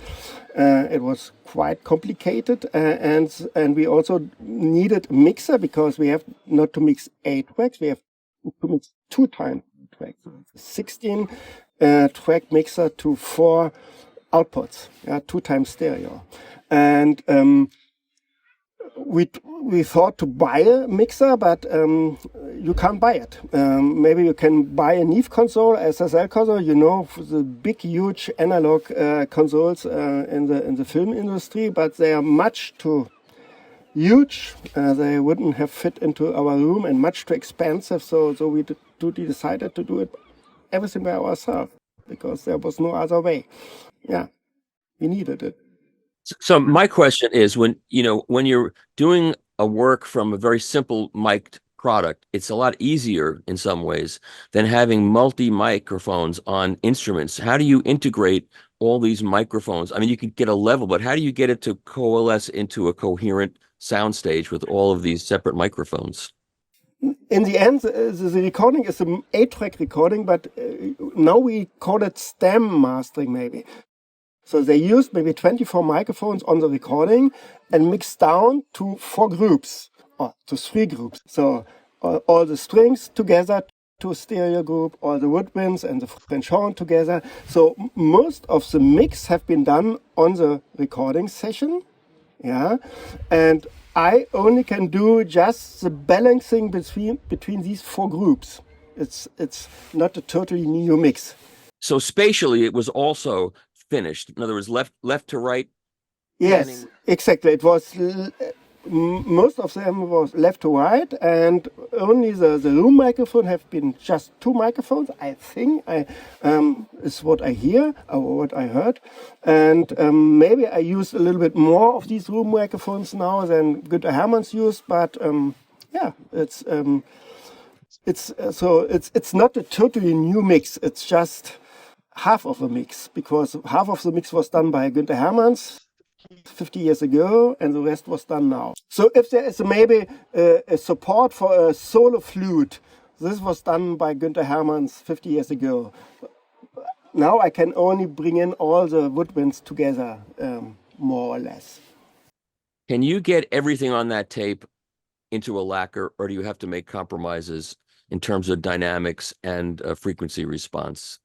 It was quite complicated, and we also needed a mixer, because we have not to mix 8 tracks, we have to mix 2 times tracks. 16-track mixer to 4 outputs, 2 times stereo. And we thought to buy a mixer, but you can't buy it. Maybe you can buy a Neve console, SSL console, the big, huge analog consoles in the film industry, but they are much too huge. They wouldn't have fit into our room, and much too expensive. So we decided to do it everything by ourselves, because there was no other way. Yeah, we needed it. So my question is, when you're doing a work from a very simple mic'd product, it's a lot easier in some ways than having multi-microphones on instruments. How do you integrate all these microphones? I mean, you can get a level, but how do you get it to coalesce into a coherent soundstage with all of these separate microphones? In the end, the recording is an 8-track recording, but now we call it stem mastering maybe. So they used maybe 24 microphones on the recording and mixed down to 4 groups, or to 3 groups. So all the strings together to a stereo group, all the woodwinds and the French horn together. So most of the mix have been done on the recording session. Yeah, and I only can do just the balancing between these 4 groups. It's not a totally new mix. So spatially, it was also finished. In other words, left to right. Yes, exactly. It was most of them was left to right, and only the room microphone have been just 2 microphones. I think is what I hear or what I heard, and maybe I used a little bit more of these room microphones now than Günther Hermann's used. But it's not a totally new mix. It's just half of a mix, because half of the mix was done by Günther Hermann's 50 years ago, and the rest was done now. So if there is maybe a support for a solo flute, this was done by Günther Hermann's 50 years ago. Now I can only bring in all the woodwinds together, more or less. Can you get everything on that tape into a lacquer, or do you have to make compromises in terms of dynamics and frequency response?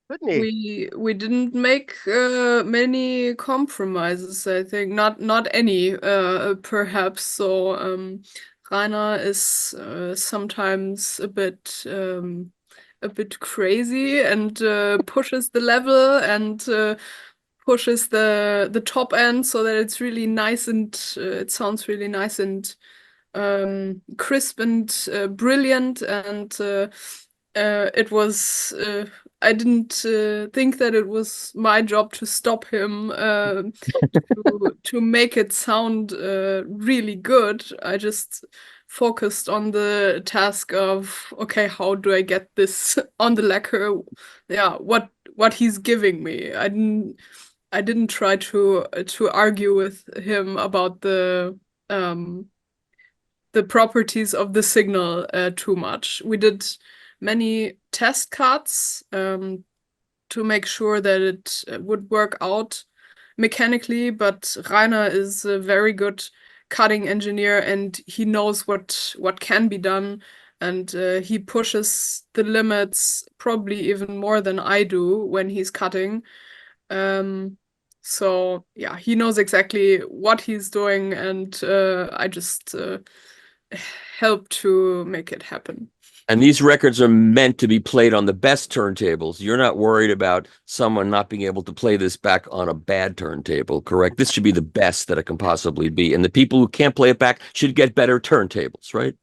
Sidney. We didn't make many compromises, I think. Not any, perhaps. So Rainer is sometimes a bit crazy and pushes the level and pushes the top end so that it's really nice, and it sounds really nice and crisp and brilliant. And it was I didn't think that it was my job to stop him to make it sound really good. I just focused on the task of, okay, how do I get this on the lacquer? Yeah, what he's giving me. I didn't try to argue with him about the properties of the signal too much. We did many test cuts to make sure that it would work out mechanically, but Rainer is a very good cutting engineer and he knows what can be done, and he pushes the limits probably even more than I do when he's cutting. So yeah, he knows exactly what he's doing, and I just help to make it happen. And these records are meant to be played on the best turntables. You're not worried about someone not being able to play this back on a bad turntable, correct? This should be the best that it can possibly be. And the people who can't play it back should get better turntables, right?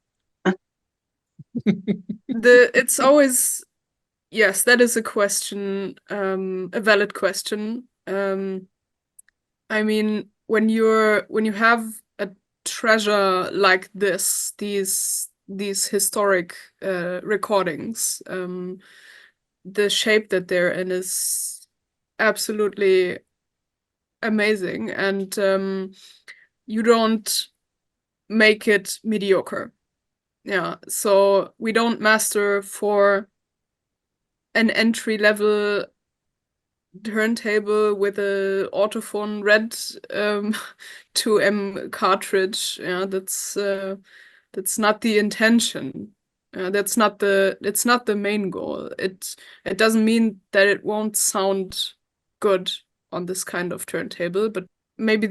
It's always, yes, that is a question, a valid question. I mean, when you have a treasure like this, these historic recordings, the shape that they're in is absolutely amazing, and you don't make it mediocre. Yeah, so we don't master for an entry-level turntable with a Autophon red 2M cartridge. Yeah, that's not the intention. It's not the main goal. It doesn't mean that it won't sound good on this kind of turntable, but maybe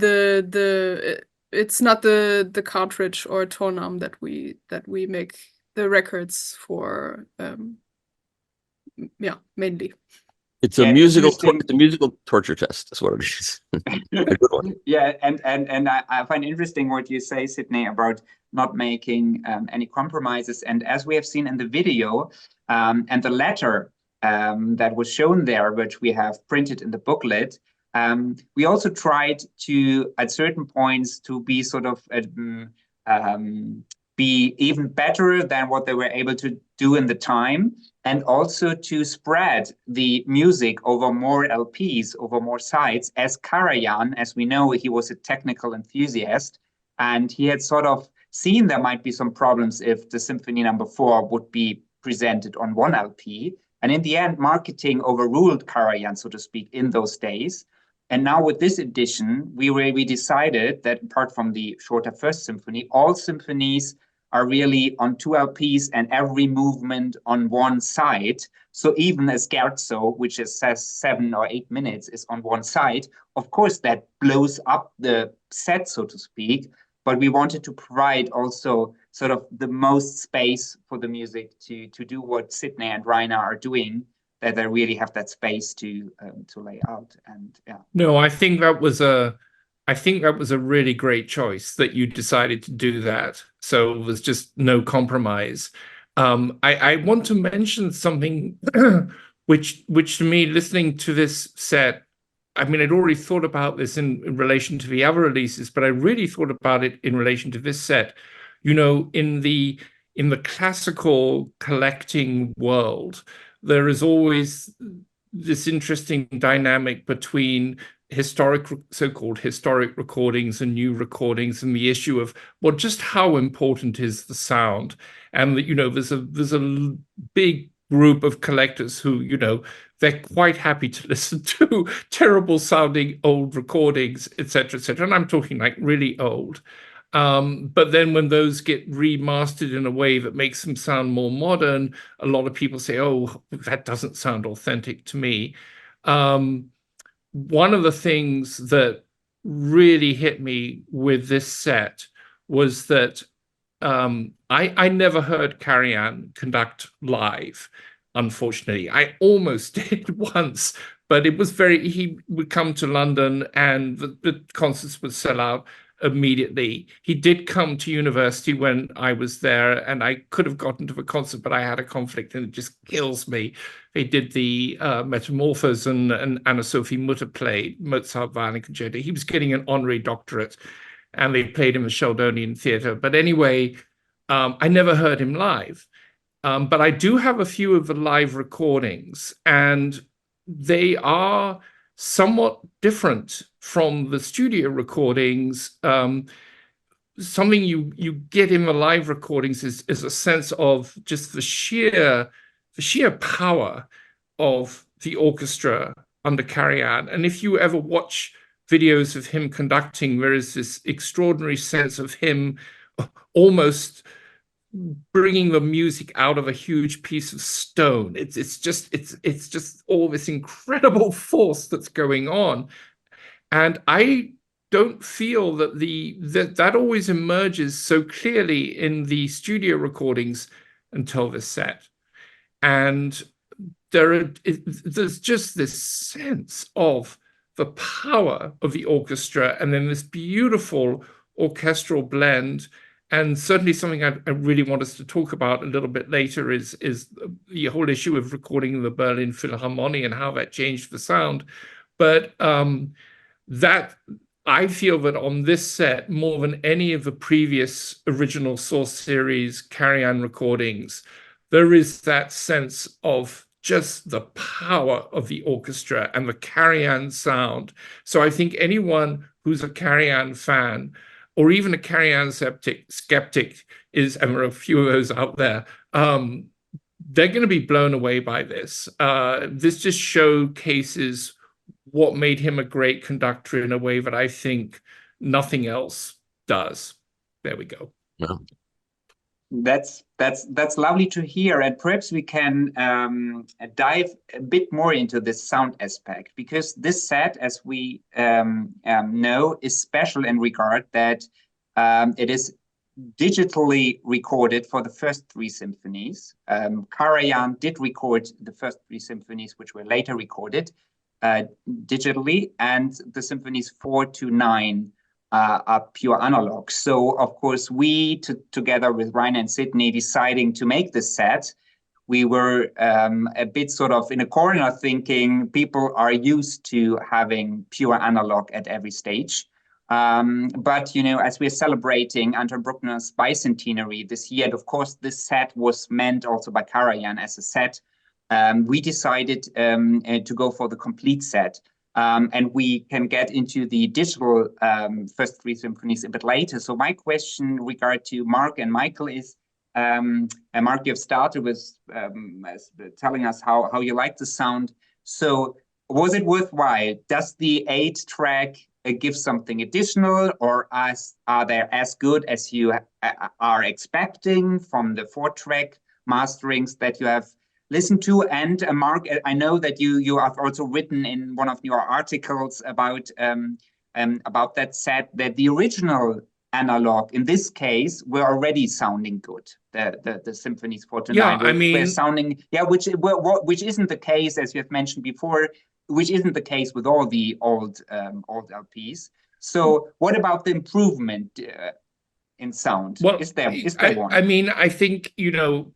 it's not the cartridge or tone arm that we make the records for. Yeah, mainly. It's a musical torture test. That's what it is. A good one. Yeah, and I find interesting what you say, Sidney, about not making any compromises. And as we have seen in the video, and the letter that was shown there, which we have printed in the booklet, we also tried to, at certain points, to be sort of be even better than what they were able to do in the time, and also to spread the music over more LPs, over more sites. As Karajan, as we know, he was a technical enthusiast, and he had sort of seen there might be some problems if the Symphony No. 4 would be presented on one LP. And in the end, marketing overruled Karajan, so to speak, in those days. And now with this edition, we decided that apart from the shorter first symphony, all symphonies are really on 2 LPs and every movement on one side. So even a scherzo, which says 7 or 8 minutes, is on one side. Of course, that blows up the set, so to speak. But we wanted to provide also sort of the most space for the music to do what Sidney and Rainer are doing, that they really have that space to lay out. And yeah. No, I think that was a really great choice that you decided to do that. So it was just no compromise. I want to mention something which to me, listening to this set, I mean, I'd already thought about this in relation to the other releases, but I really thought about it in relation to this set. You know, in the classical collecting world, there is always this interesting dynamic between so-called historic recordings and new recordings, and the issue of, well, just how important is the sound? And that, you know, there's a big group of collectors who, you know, they're quite happy to listen to terrible sounding old recordings, etc., etc. And I'm talking like really old. But then when those get remastered in a way that makes them sound more modern, a lot of people say, oh, that doesn't sound authentic to me. One of the things that really hit me with this set was that I never heard Karajan conduct live, unfortunately. I almost did once, but it was he would come to London and the concerts would sell out immediately. He did come to university when I was there, and I could have gotten to the concert, but I had a conflict, and it just kills me. They did the Metamorphose, and Anna-Sophie Mutter played Mozart Violin Concerto. He was getting an honorary doctorate, and they played him in the Sheldonian Theatre. But anyway, I never heard him live, but I do have a few of the live recordings, and they are somewhat different from the studio recordings. Something you get in the live recordings is a sense of just the sheer power of the orchestra under Karajan. And if you ever watch videos of him conducting, there is this extraordinary sense of him almost bringing the music out of a huge piece of stone. It's just all this incredible force that's going on, and I don't feel that that always emerges so clearly in the studio recordings until this set. And there's just this sense of the power of the orchestra, and then this beautiful orchestral blend. And certainly something I really want us to talk about a little bit later is the whole issue of recording the Berlin Philharmonie and how that changed the sound. But that I feel that on this set, more than any of the previous original Source series Karajan recordings, there is that sense of just the power of the orchestra and the Karajan sound. So I think anyone who's a Karajan fan, or even a Karajan skeptic is, and there are a few of those out there, they're going to be blown away by this. This just showcases what made him a great conductor in a way that I think nothing else does. There we go. Yeah. That's lovely to hear, and perhaps we can dive a bit more into this sound aspect, because this set, as we know, is special in regard that it is digitally recorded for the first three symphonies. Karajan did record the first three symphonies, which were later recorded digitally, and the symphonies 4 to 9 are pure analog. So, of course, we, together with Rainer and Sidney, deciding to make this set, we were a bit sort of in a corner thinking people are used to having pure analog at every stage. But, you know, as we're celebrating Anton Bruckner's bicentenary this year, and of course, this set was meant also by Karajan as a set, we decided to go for the complete set. And we can get into the digital first three symphonies a bit later. So my question in regard to Mark and Michael is, and Mark, you've started with telling us how you like the sound. So was it worthwhile? Does the 8-track give something additional, or are they as good as you are expecting from the 4-track masterings that you have listened to? And Mark, I know that you have also written in one of your articles about that set that the original analog in this case were already sounding good. The symphonies 4 to 9 were sounding, which isn't the case, as you have mentioned before, which isn't the case with all the old LPs. So what about the improvement in sound? Well, is there one? I mean, I think, you know,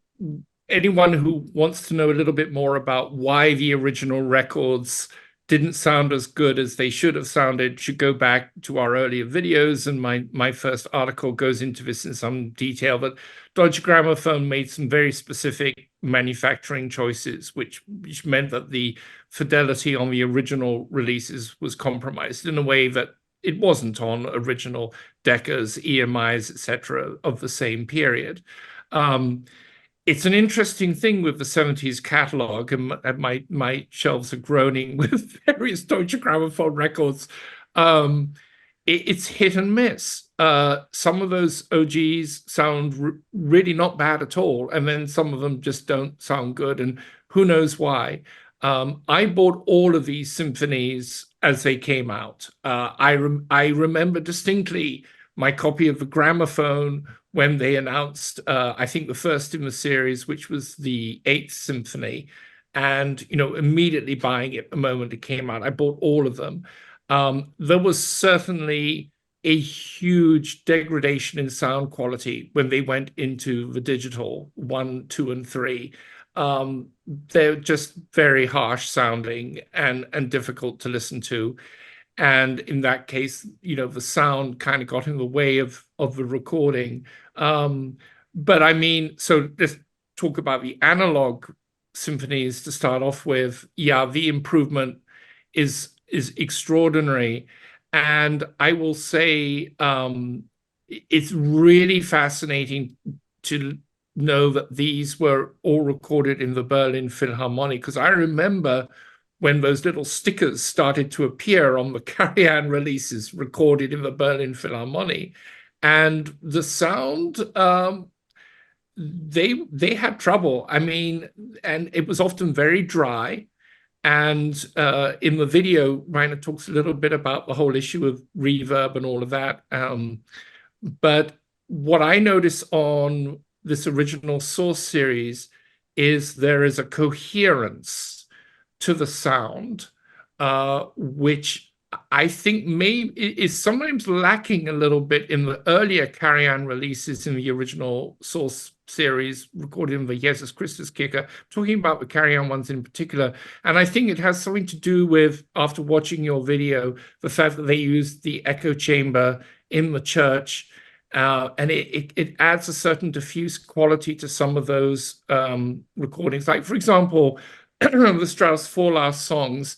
anyone who wants to know a little bit more about why the original records didn't sound as good as they should have sounded should go back to our earlier videos. And my first article goes into this in some detail, that Deutsche Gramophon made some very specific manufacturing choices, which meant that the fidelity on the original releases was compromised in a way that it wasn't on original Deckers, EMIs, etc. of the same period. It's an interesting thing with the 70s catalog, and my shelves are groaning with various Deutsche Gramophon records. It's hit and miss. Some of those OGs sound really not bad at all, and then some of them just don't sound good, and who knows why. I bought all of these symphonies as they came out. I remember distinctly my copy of the Gramophone when they announced, I think, the first in the series, which was the 8th Symphony, and, you know, immediately buying it the moment it came out. I bought all of them. There was certainly a huge degradation in sound quality when they went into the digital 1, 2, and 3. They're just very harsh sounding and difficult to listen to. And in that case, you know, the sound kind of got in the way of the recording. but I mean, so let's talk about the analog symphonies to start off with. Yeah, the improvement is extraordinary. And I will say it's really fascinating to know that these were all recorded in the Berlin Philharmonic, because I remember when those little stickers started to appear on the Karajan releases recorded in the Berlin Philharmonic, and the sound, they had trouble. I mean, and it was often very dry. And in the video, Rainer talks a little bit about the whole issue of reverb and all of that. But what I notice on this original source series is there is a coherence to the sound, which I think is sometimes lacking a little bit in the earlier Karajan releases in the original source series recorded in the Jesus Christus Kirche, talking about the Karajan ones in particular. And I think it has something to do with, after watching your video, the fact that they used the echo chamber in the church, and it adds a certain diffuse quality to some of those recordings. Like, for example, the Strauss four last songs,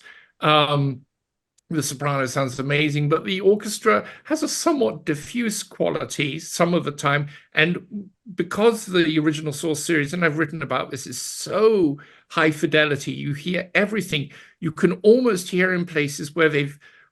the soprano sounds amazing, but the orchestra has a somewhat diffuse quality some of the time. And because the original source series, and I've written about this, is so high fidelity, you hear everything. You can almost hear in places where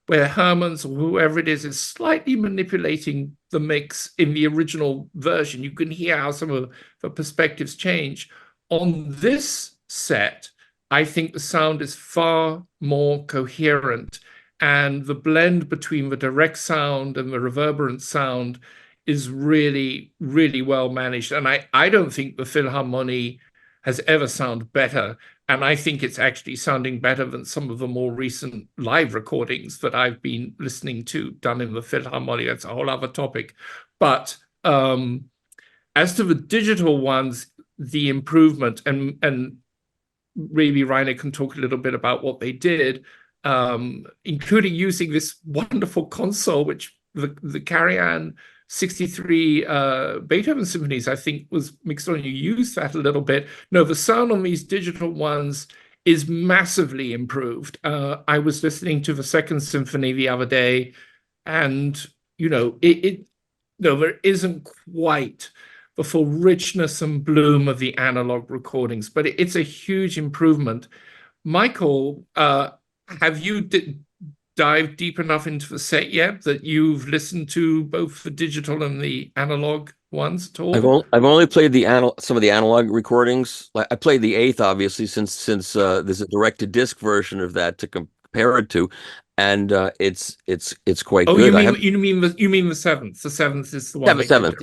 Herman's or whoever it is slightly manipulating the mix in the original version. You can hear how some of the perspectives change. On this set, I think the sound is far more coherent, and the blend between the direct sound and the reverberant sound is really, really well managed. And I don't think the Philharmonie has ever sounded better. And I think it's actually sounding better than some of the more recent live recordings that I've been listening to done in the Philharmonie. That's a whole other topic. But as to the digital ones, the improvement, and maybe Rainer can talk a little bit about what they did, including using this wonderful console, which the Karajan 63 Beethoven symphonies, I think, was mixed on. You use that a little bit. No, the sound on these digital ones is massively improved. I was listening to the second symphony the other day, and there isn't quite the full richness and bloom of the analog recordings, but it's a huge improvement. Michael, have you dived deep enough into the set yet that you've listened to both the digital and the analog ones at all? I've only played some of the analog recordings. I played the eighth, obviously, since there's a direct-to-disc version of that to compare it to, and it's quite good. You mean the seventh? The seventh is the one. Seventh,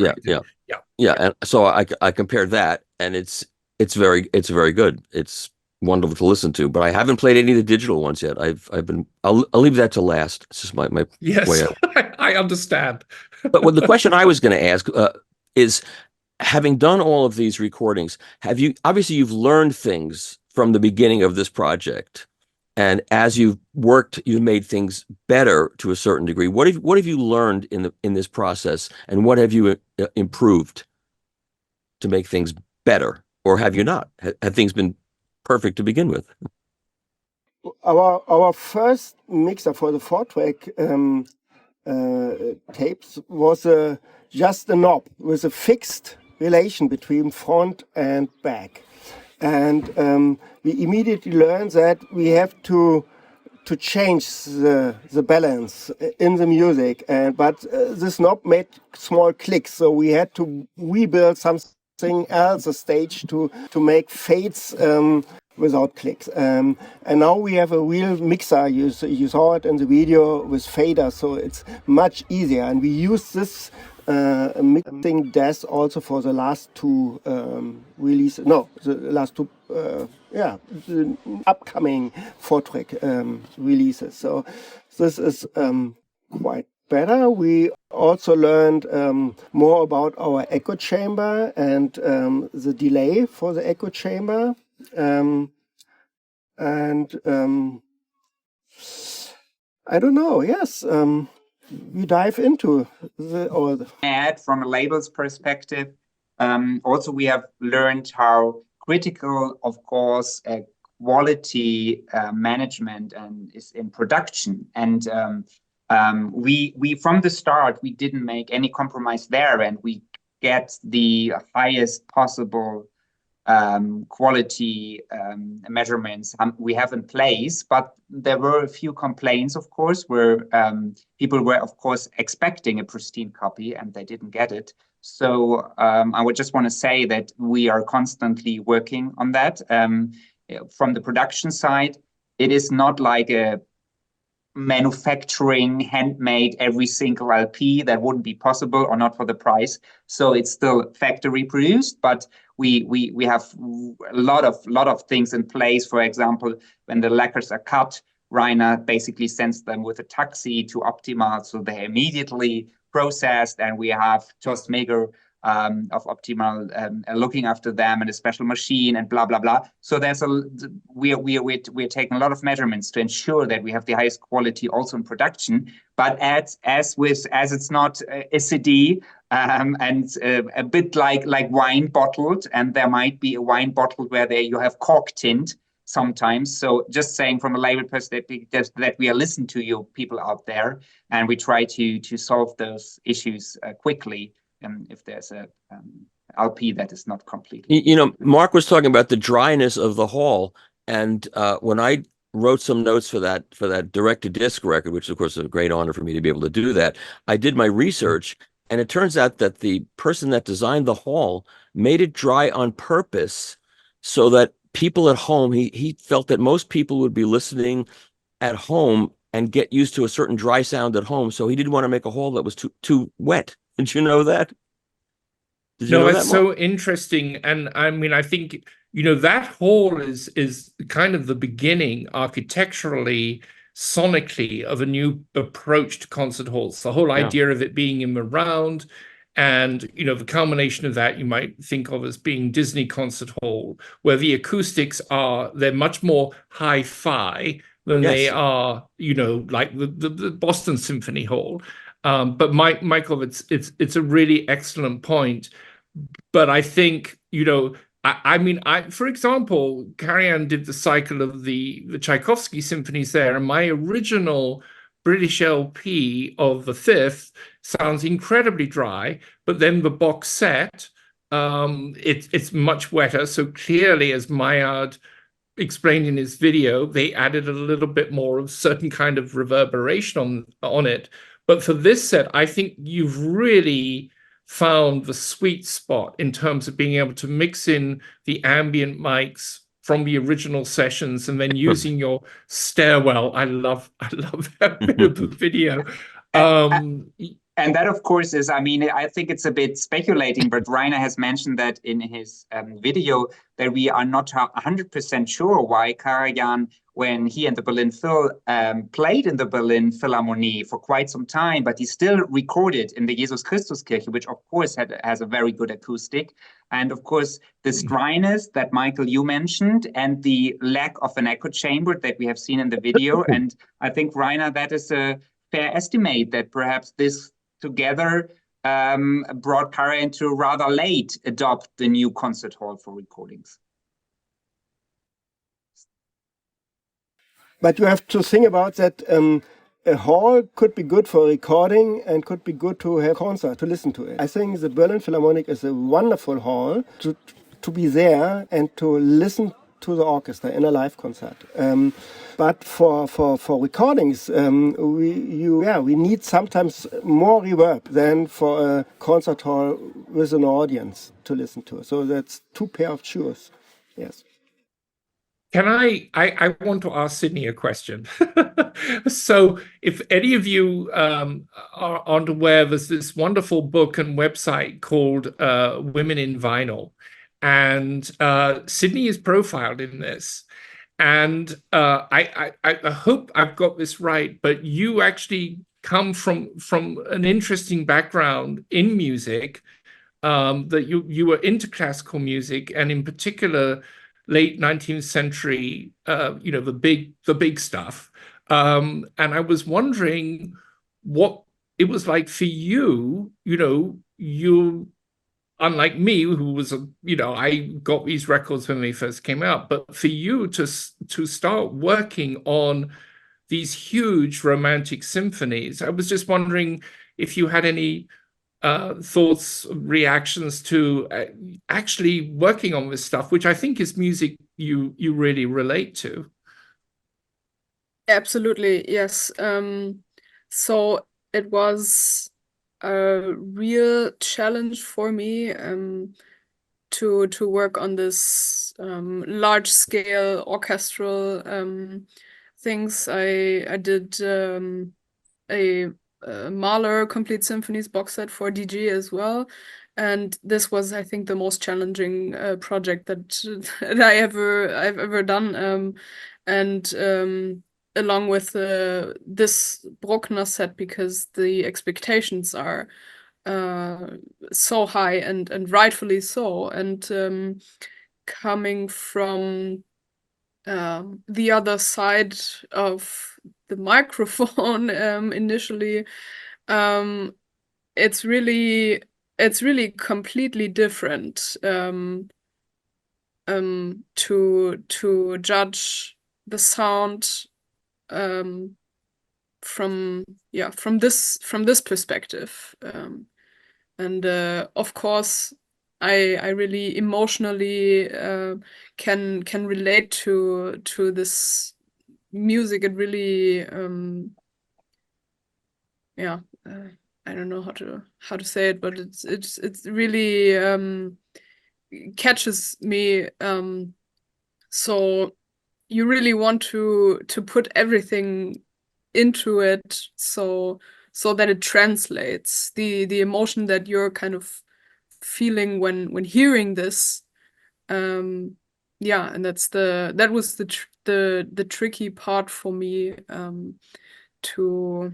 yeah. And so I compared that, and it's very good. It's wonderful to listen to, but I haven't played any of the digital ones yet. I'll leave that to last. It's just my yes, way. I understand. But the question I was going to ask is, having done all of these recordings, obviously you've learned things from the beginning of this project, and as you've worked, you've made things better to a certain degree. What have you learned in this process, and what have you improved to make things better, or have you not? Have things been perfect to begin with? Our first mixer for the 4-track tapes was just a knob with a fixed relation between front and back, and we immediately learned that we have to change the balance in the music, but this knob made small clicks, so we had to rebuild something else, a stage to make fades without clicks. And now we have a real mixer. You saw it in the video with faders, so it's much easier. And we use this mixing desk also for the last two releases. No, the last two, the upcoming 4-track releases. So this is quite better. We also learned more about our echo chamber and the delay for the echo chamber. I don't know. Yes, we dive into add from a label's perspective. Also, we have learned how critical, of course, quality management and is in production. And we from the start, we didn't make any compromise there, and we get the highest possible quality measurements we have in place. But there were a few complaints, of course, where people were, of course, expecting a pristine copy and they didn't get it. So I would just want to say that we are constantly working on that. From the production side, it is not like a manufacturing handmade every single LP. That wouldn't be possible, or not for the price. So it's still factory produced, but we have a lot of things in place. For example, when the lacquers are cut, Rainer basically sends them with a taxi to Optimal, so they're immediately processed, and we have Torst Meger of Optimal looking after them, and a special machine, and blah blah blah. So there's we're taking a lot of measurements to ensure that we have the highest quality also in production. But as it's not a CD and a bit like wine bottled, and there might be a wine bottle where you have cork tint sometimes. So just saying from a label perspective that we are listening to you people out there, and we try to solve those issues quickly. If there's a LP that is not completely. You know, Mark was talking about the dryness of the hall, and when I wrote some notes for that direct-to-disc record, which of course is a great honor for me to be able to do that, I did my research, and it turns out that the person that designed the hall made it dry on purpose so that people at home, he felt that most people would be listening at home and get used to a certain dry sound at home, so he didn't want to make a hall that was too wet. Did you know that? Did you know it's that, so interesting. And I mean, I think, that hall is kind of the beginning architecturally, sonically, of a new approach to concert halls. The whole idea of it being in the round, and, the culmination of that you might think of as being Disney Concert Hall, where the acoustics they're much more hi-fi than they are, like the Boston Symphony Hall. But Michael, it's a really excellent point. But I think, for example, Karajan did the cycle of the Tchaikovsky symphonies there, and my original British LP of the fifth sounds incredibly dry, but then the box set, it's much wetter. So clearly, as Maillard explained in his video, they added a little bit more of certain kind of reverberation on it. But for this set, I think you've really found the sweet spot in terms of being able to mix in the ambient mics from the original sessions, and then using your stairwell. I love that bit of the video. And that, of course, is, I think it's a bit speculating, but Rainer has mentioned that in his video, that we are not 100% sure why Karajan, when he and the Berlin Phil played in the Berlin Philharmonie for quite some time, but he still recorded in the Jesus Christus Kirche, which of course has a very good acoustic. And of course, this dryness that Michael, you mentioned, and the lack of an echo chamber that we have seen in the video. And I think, Rainer, that is a fair estimate that perhaps this together brought Karajan to rather late adopt the new concert hall for recordings. But you have to think about that a hall could be good for recording and could be good to have concert, to listen to it. I think the Berlin Philharmonic is a wonderful hall to be there and to listen to the orchestra in a live concert. But for recordings, we need sometimes more reverb than for a concert hall with an audience to listen to. So that's two pair of shoes. Yes. Can I want to ask Sidney a question. So if any of you aren't aware, there's this wonderful book and website called Women in Vinyl. And Sidney is profiled in this. And I hope I've got this right, but you actually come from an interesting background in music, that you were into classical music, and in particular, late 19th century, the big stuff. And I was wondering what it was like for you. You unlike me, who was, I got these records when they first came out, but for you to start working on these huge romantic symphonies, I was just wondering if you had any thoughts, reactions to actually working on this stuff, which I think is music you really relate to. Absolutely, yes. So it was a real challenge for me to work on this large scale orchestral things. I did a Mahler Complete Symphonies box set for DG as well. And this was, I think, the most challenging project that I've ever done. Along with this Bruckner set, because the expectations are so high and rightfully so. And coming from the other side of the microphone initially, it's really completely different to judge the sound from this perspective, and of course I really emotionally can relate to this music. It really I don't know how to say it, but it's really catches me. So you really want to put everything into it, so that it translates the emotion that you're kind of feeling when hearing this. And that was the tricky part for me, to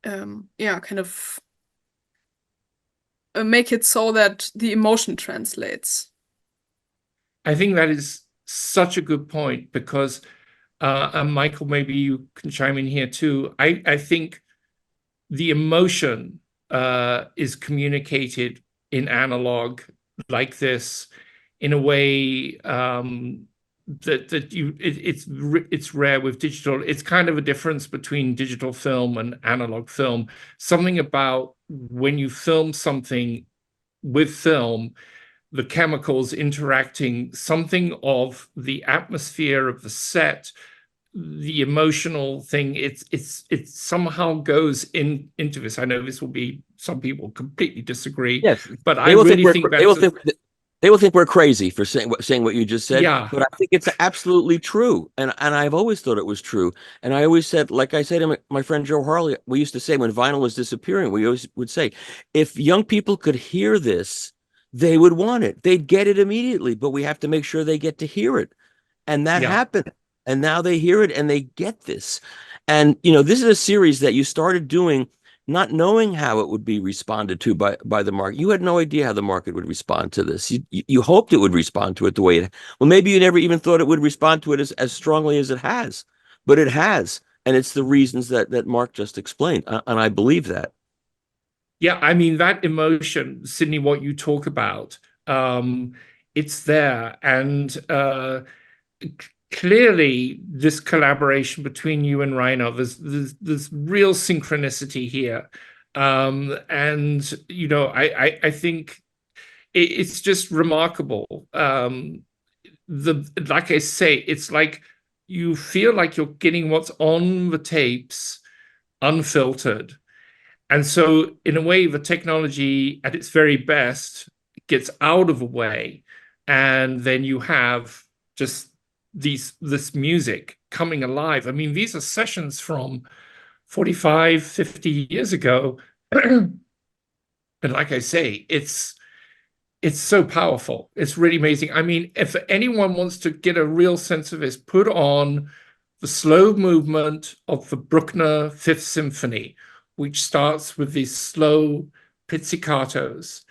kind of make it so that the emotion translates. I think that is such a good point, because Michael, maybe you can chime in here too. I think the emotion is communicated in analog like this in a way it's rare with digital. It's kind of a difference between digital film and analog film. Something about when you film something with film, the chemicals interacting, something of the atmosphere of the set, the emotional thing, it somehow goes into this. I know this will be, some people completely disagree. Yes, but I really think they will think we're crazy for saying what you just said. Yeah. But I think it's absolutely true. And I've always thought it was true. And I always said, like I said to my friend Joe Harley, we used to say when vinyl was disappearing, we always would say, if young people could hear this, they would want it. They'd get it immediately, but we have to make sure they get to hear it. And that happened. And now they hear it and they get this. And, this is a series that you started doing not knowing how it would be responded to by the market. You had no idea how the market would respond to this. You hoped it would respond to it the way it, well, maybe you never even thought it would respond to it as strongly as it has, but it has. And it's the reasons that Mark just explained. And I believe that. Yeah, I mean, that emotion, Sidney, what you talk about, it's there. And clearly, this collaboration between you and Rainer, there's real synchronicity here. And, I think it's just remarkable. Like I say, it's like you feel like you're getting what's on the tapes unfiltered. And so, in a way, the technology at its very best gets out of the way, and then you have just this music coming alive. I mean, these are sessions from 45, 50 years ago. And like I say, it's so powerful. It's really amazing. I mean, if anyone wants to get a real sense of this, put on the slow movement of the Bruckner Fifth Symphony, which starts with these slow pizzicatos.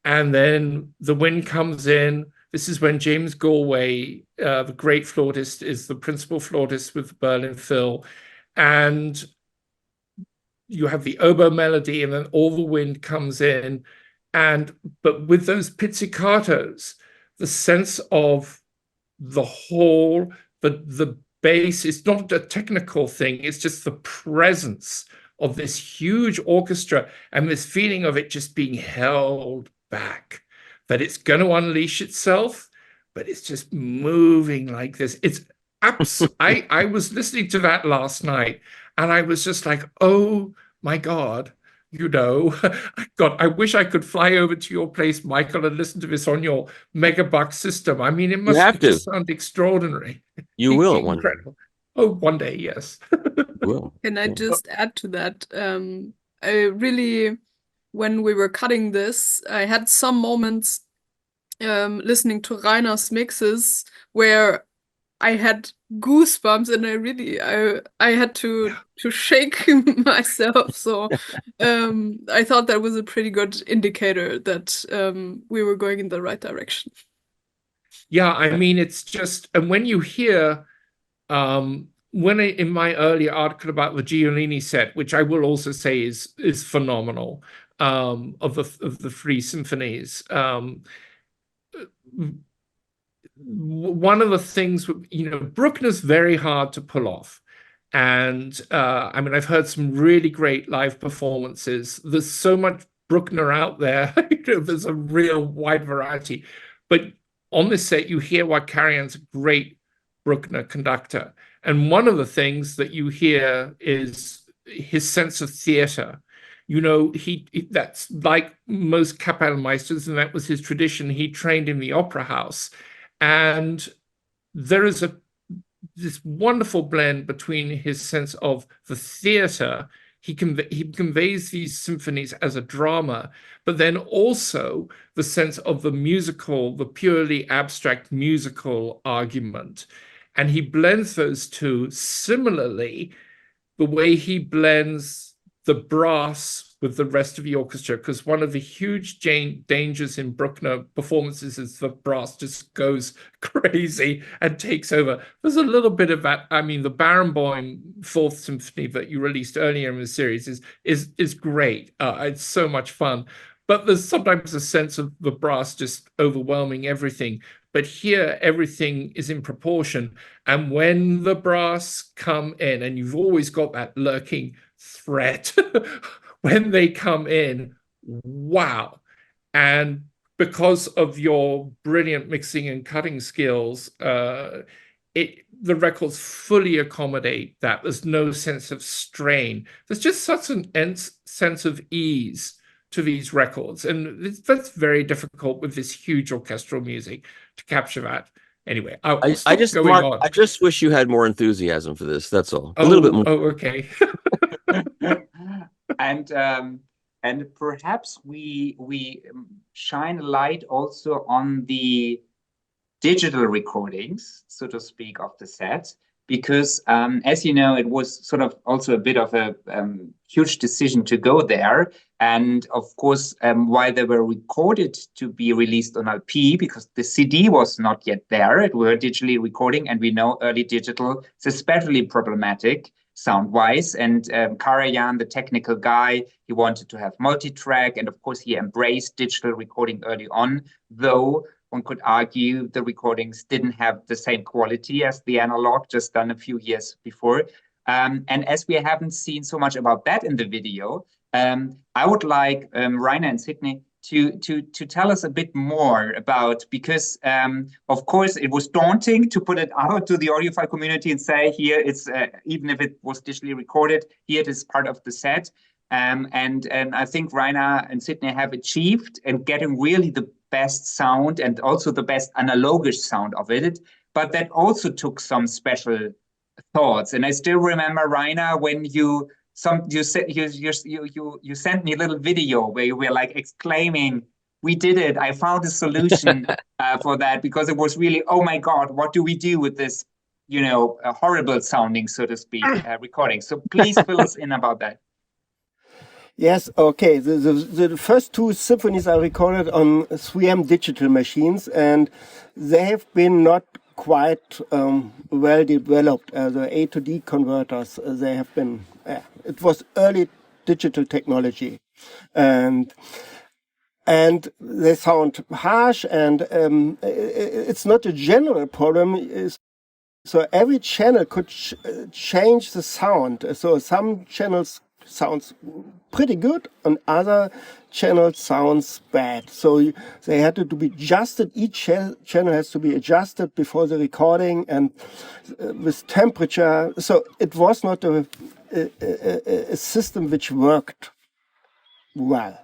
And then the wind comes in. This is when James Galway, the great flautist, is the principal flautist with the Berlin Phil. And you have the oboe melody, and then all the wind comes in. But with those pizzicatos, the sense of the whole, the bass, it's not a technical thing, it's just the presence of this huge orchestra and this feeling of it just being held back, that it's going to unleash itself, but it's just moving like this. It's I was listening to that last night and I was just like, oh my God, God, I wish I could fly over to your place, Michael, and listen to this on your megabuck system. I mean, it must just sound extraordinary. You will one day. Oh, one day, yes. Will. Can I just add to that? I really, when we were cutting this, I had some moments listening to Rainer's mixes where I had goosebumps and I had to shake myself. So I thought that was a pretty good indicator that we were going in the right direction. Yeah, I mean, it's just, and when you hear, in my earlier article about the Giolini set, which I will also say is phenomenal, of the three symphonies, one of the things, Bruckner's very hard to pull off. And I mean, I've heard some really great live performances. There's so much Bruckner out there. There's a real wide variety. But on this set, you hear what Karajan's a great Bruckner conductor. And one of the things that you hear is his sense of theater. That's like most Kapellmeisters, and that was his tradition. He trained in the opera house. And there is this wonderful blend between his sense of the theater. He conveys these symphonies as a drama, but then also the sense of the musical, the purely abstract musical argument. And he blends those two similarly, the way he blends the brass with the rest of the orchestra, because one of the huge dangers in Bruckner performances is the brass just goes crazy and takes over. There's a little bit of that. I mean, the Barenboim Fourth Symphony that you released earlier in the series is great. It's so much fun. But there's sometimes a sense of the brass just overwhelming everything. But here, everything is in proportion. And when the brass come in, and you've always got that lurking threat, when they come in, wow. And because of your brilliant mixing and cutting skills, the records fully accommodate that. There's no sense of strain. There's just such an sense of ease to these records. And that's very difficult with this huge orchestral music to capture that. Anyway, I just wish you had more enthusiasm for this. That's all. A little bit more. Oh, okay. And perhaps we shine a light also on the digital recordings, so to speak, of the set, because as you know, it was sort of also a bit of a huge decision to go there. And of course, while they were recorded to be released on LP, because the CD was not yet there, it were digitally recording, and we know early digital is especially problematic sound-wise. And Karajan, the technical guy, he wanted to have multi-track, and of course he embraced digital recording early on, though one could argue the recordings didn't have the same quality as the analog just done a few years before. And as we haven't seen so much about that in the video, I would like Rainer and Sidney to tell us a bit more about, because of course it was daunting to put it out to the audiophile community and say, here it's even if it was digitally recorded, here it is part of the set. And I think Rainer and Sidney have achieved and getting really the best sound and also the best analogish sound of it, but that also took some special thoughts. And I still remember, Rainer, when you sent me a little video where you were like exclaiming, "We did it! I found a solution for that," because it was really, oh my God, what do we do with this, horrible sounding, so to speak, recording? So please fill us in about that. Yes, okay. The first two symphonies are recorded on 3M digital machines, and they have been not quite well developed. The A to D converters, they have been, it was early digital technology. And and they sound harsh, and it's not a general problem. So every channel could change the sound. So some channels sounds pretty good, and other channels sounds bad. So they had to be adjusted. Each channel has to be adjusted before the recording, and with temperature. So it was not a system which worked well,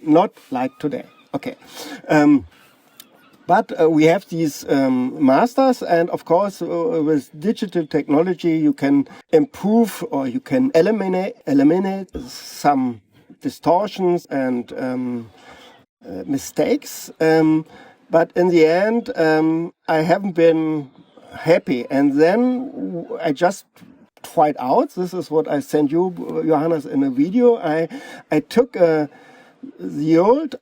not like today. Okay. But we have these masters, and of course, with digital technology, you can improve or you can eliminate some distortions and mistakes. But in the end, I haven't been happy. And then I just tried out. This is what I sent you, Johannes, in a video. I took the old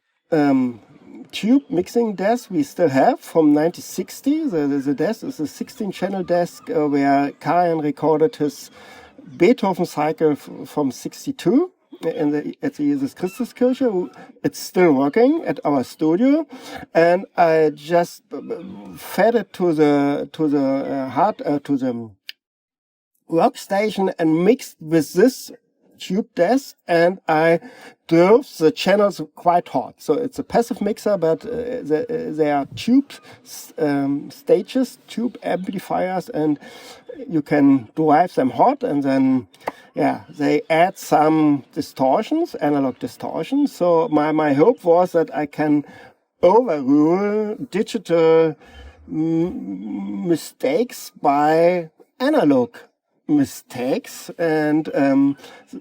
tube mixing desk we still have from 1960. The desk is a 16-channel desk where Karajan recorded his Beethoven cycle from 62 at the Jesus Christuskirche. It's still working at our studio, and I just fed it to the workstation and mixed with this tube desk, and I drove the channels quite hot. So it's a passive mixer, but they are tube stages, tube amplifiers, and you can drive them hot, and then they add some distortions, analog distortions. So my hope was that I can overrule digital mistakes by analog mistakes, and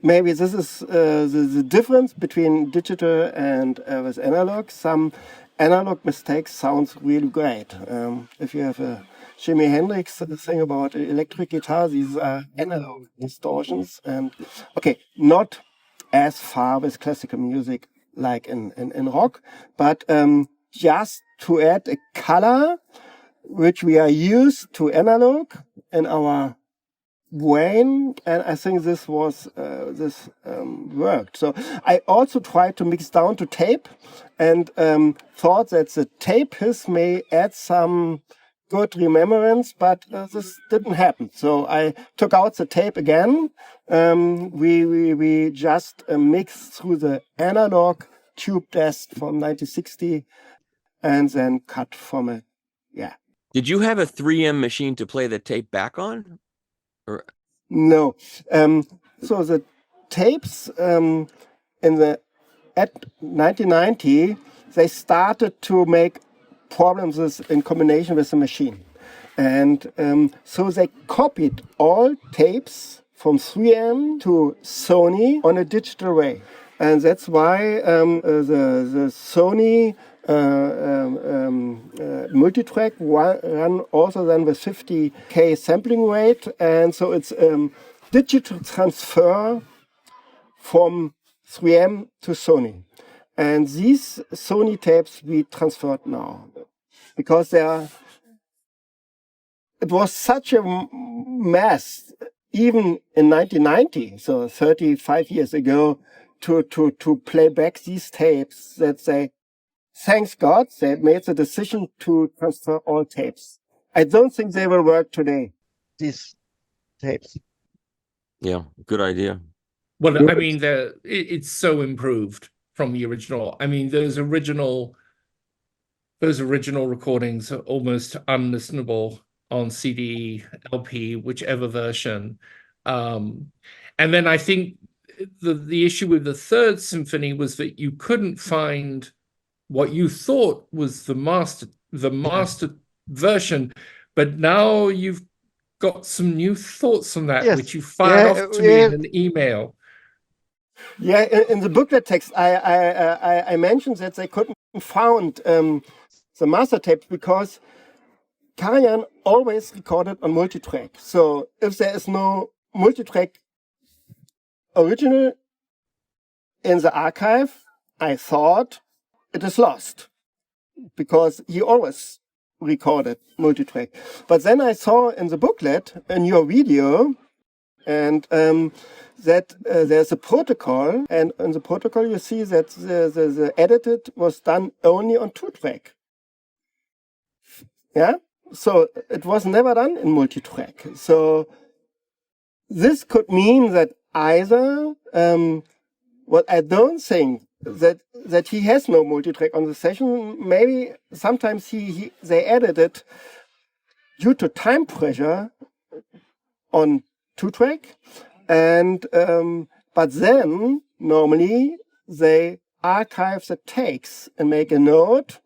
maybe this is the difference between digital and with analog. Some analog mistakes sounds really great. If you have a Jimi Hendrix thing about electric guitar, these are analog distortions, and okay, not as far with classical music like in rock, but just to add a color which we are used to analog in our brain, and I think this was worked. So I also tried to mix down to tape, and thought that the tape hiss may add some good remembrance, but this didn't happen. So I took out the tape again. We just mixed through the analog tube desk from 1960, and then cut from it. Yeah. Did you have a 3M machine to play the tape back on? Or... No. So the tapes at 1990, they started to make problems in combination with the machine, and so they copied all tapes from 3M to Sony on a digital way, and that's why the Sony multitrack run also then with 50K sampling rate, and so it's digital transfer from 3M to Sony. And these Sony tapes we transferred now because it was such a mess even in 1990, so 35 years ago, to play back these tapes that they, thanks God, they made the decision to transfer all tapes. I don't think they will work today, these tapes. Yeah, good idea. Well, I mean, it's so improved from the original. I mean, those original recordings are almost unlistenable on CD, LP, whichever version. And then I think the issue with the third symphony was that you couldn't find what you thought was the master version, but now you've got some new thoughts on that, which you fired off to me in an email. Yeah, in the booklet text, I mentioned that they couldn't found the master tapes because Karajan always recorded on multitrack. So if there is no multitrack original in the archive, I thought it is lost because he always recorded multitrack. But then I saw in the booklet in your video, and that there's a protocol, and in the protocol you see that the edited was done only on 2-track. Yeah, so it was never done in multi-track. So this could mean that either, well, I don't think that he has no multi-track on the session. Maybe sometimes they edited due to time pressure on 2-track, and but then normally they archive the takes and make a note.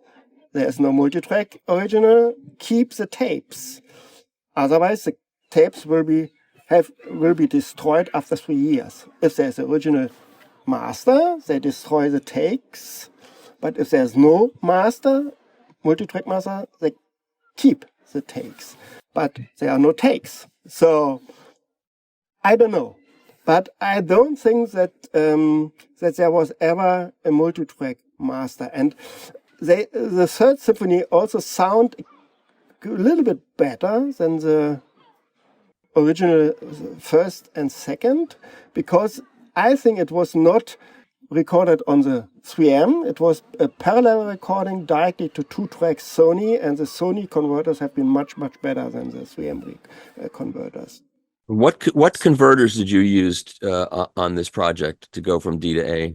There's no multi-track original. Keep the tapes. Otherwise, the tapes will be destroyed after 3 years. If there's original master, they destroy the takes. But if there's no master, multi-track master, they keep the takes. But there are no takes. So I don't know. But I don't think that that there was ever a multi-track master. And the third symphony also sound a little bit better than the original first and second, because I think it was not recorded on the 3M. It was a parallel recording directly to 2-track Sony, and the Sony converters have been much, much better than the 3M converters. What converters did you use on this project to go from D to A?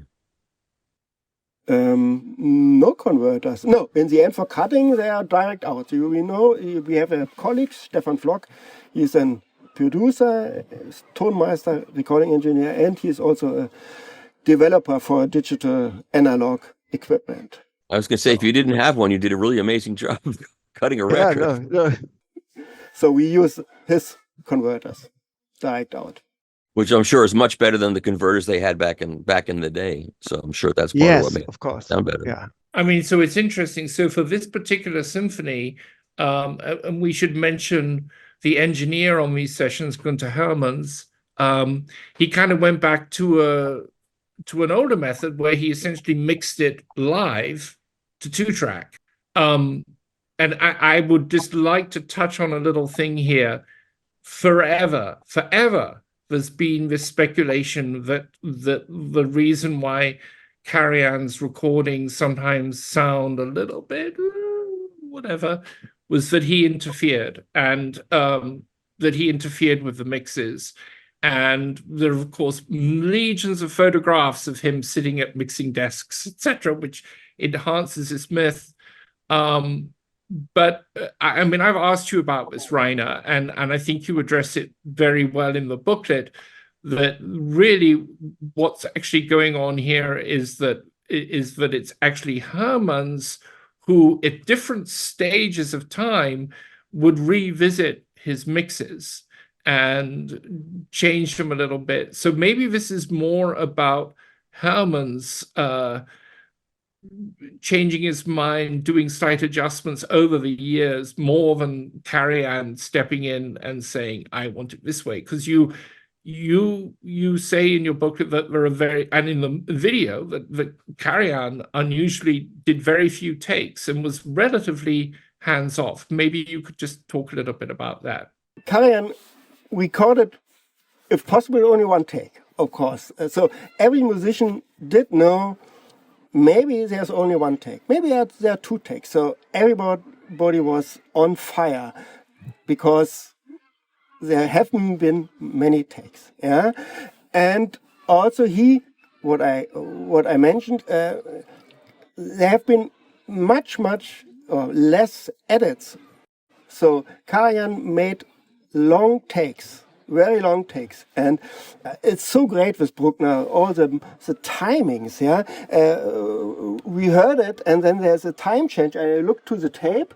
No converters. No, in the end for cutting, they are direct out. We have a colleague, Stefan Flock. He's a producer, Tonmeister, recording engineer, and he's also a developer for digital analog equipment. I was going to say, if you didn't have one, you did a really amazing job cutting a record. Yeah, no. So we use his converters, direct out. Which I'm sure is much better than the converters they had back in the day. So I'm sure that's part of what made it sound better. Yeah. I mean, so it's interesting. So for this particular symphony, and we should mention the engineer on these sessions, Gunther Hermanns. He kind of went back to an older method where he essentially mixed it live to 2-track. And I would just like to touch on a little thing here. Forever, there's been this speculation that the reason why Karajan's recordings sometimes sound a little bit whatever was that he interfered, and that he interfered with the mixes. And there are, of course, legions of photographs of him sitting at mixing desks, etc., which enhances this myth. But I mean, I've asked you about this, Rainer, and I think you address it very well in the booklet, that really what's actually going on here is that it's actually Hermanns who, at different stages of time, would revisit his mixes and change them a little bit. So maybe this is more about Hermanns changing his mind, doing slight adjustments over the years, more than Karajan stepping in and saying, I want it this way. Because you say in your book that there are and in the video, that Karajan unusually did very few takes and was relatively hands-off. Maybe you could just talk a little bit about that. Karajan recorded, if possible, only one take, of course. So every musician did know maybe there's only one take. Maybe there are 2 takes. So everybody was on fire because there haven't been many takes. Yeah, and also what I mentioned, there have been much less edits. So Karajan made long takes, very long takes, and it's so great with Bruckner, all the timings. Yeah, we heard it, and then there's a time change, and I looked to the tape,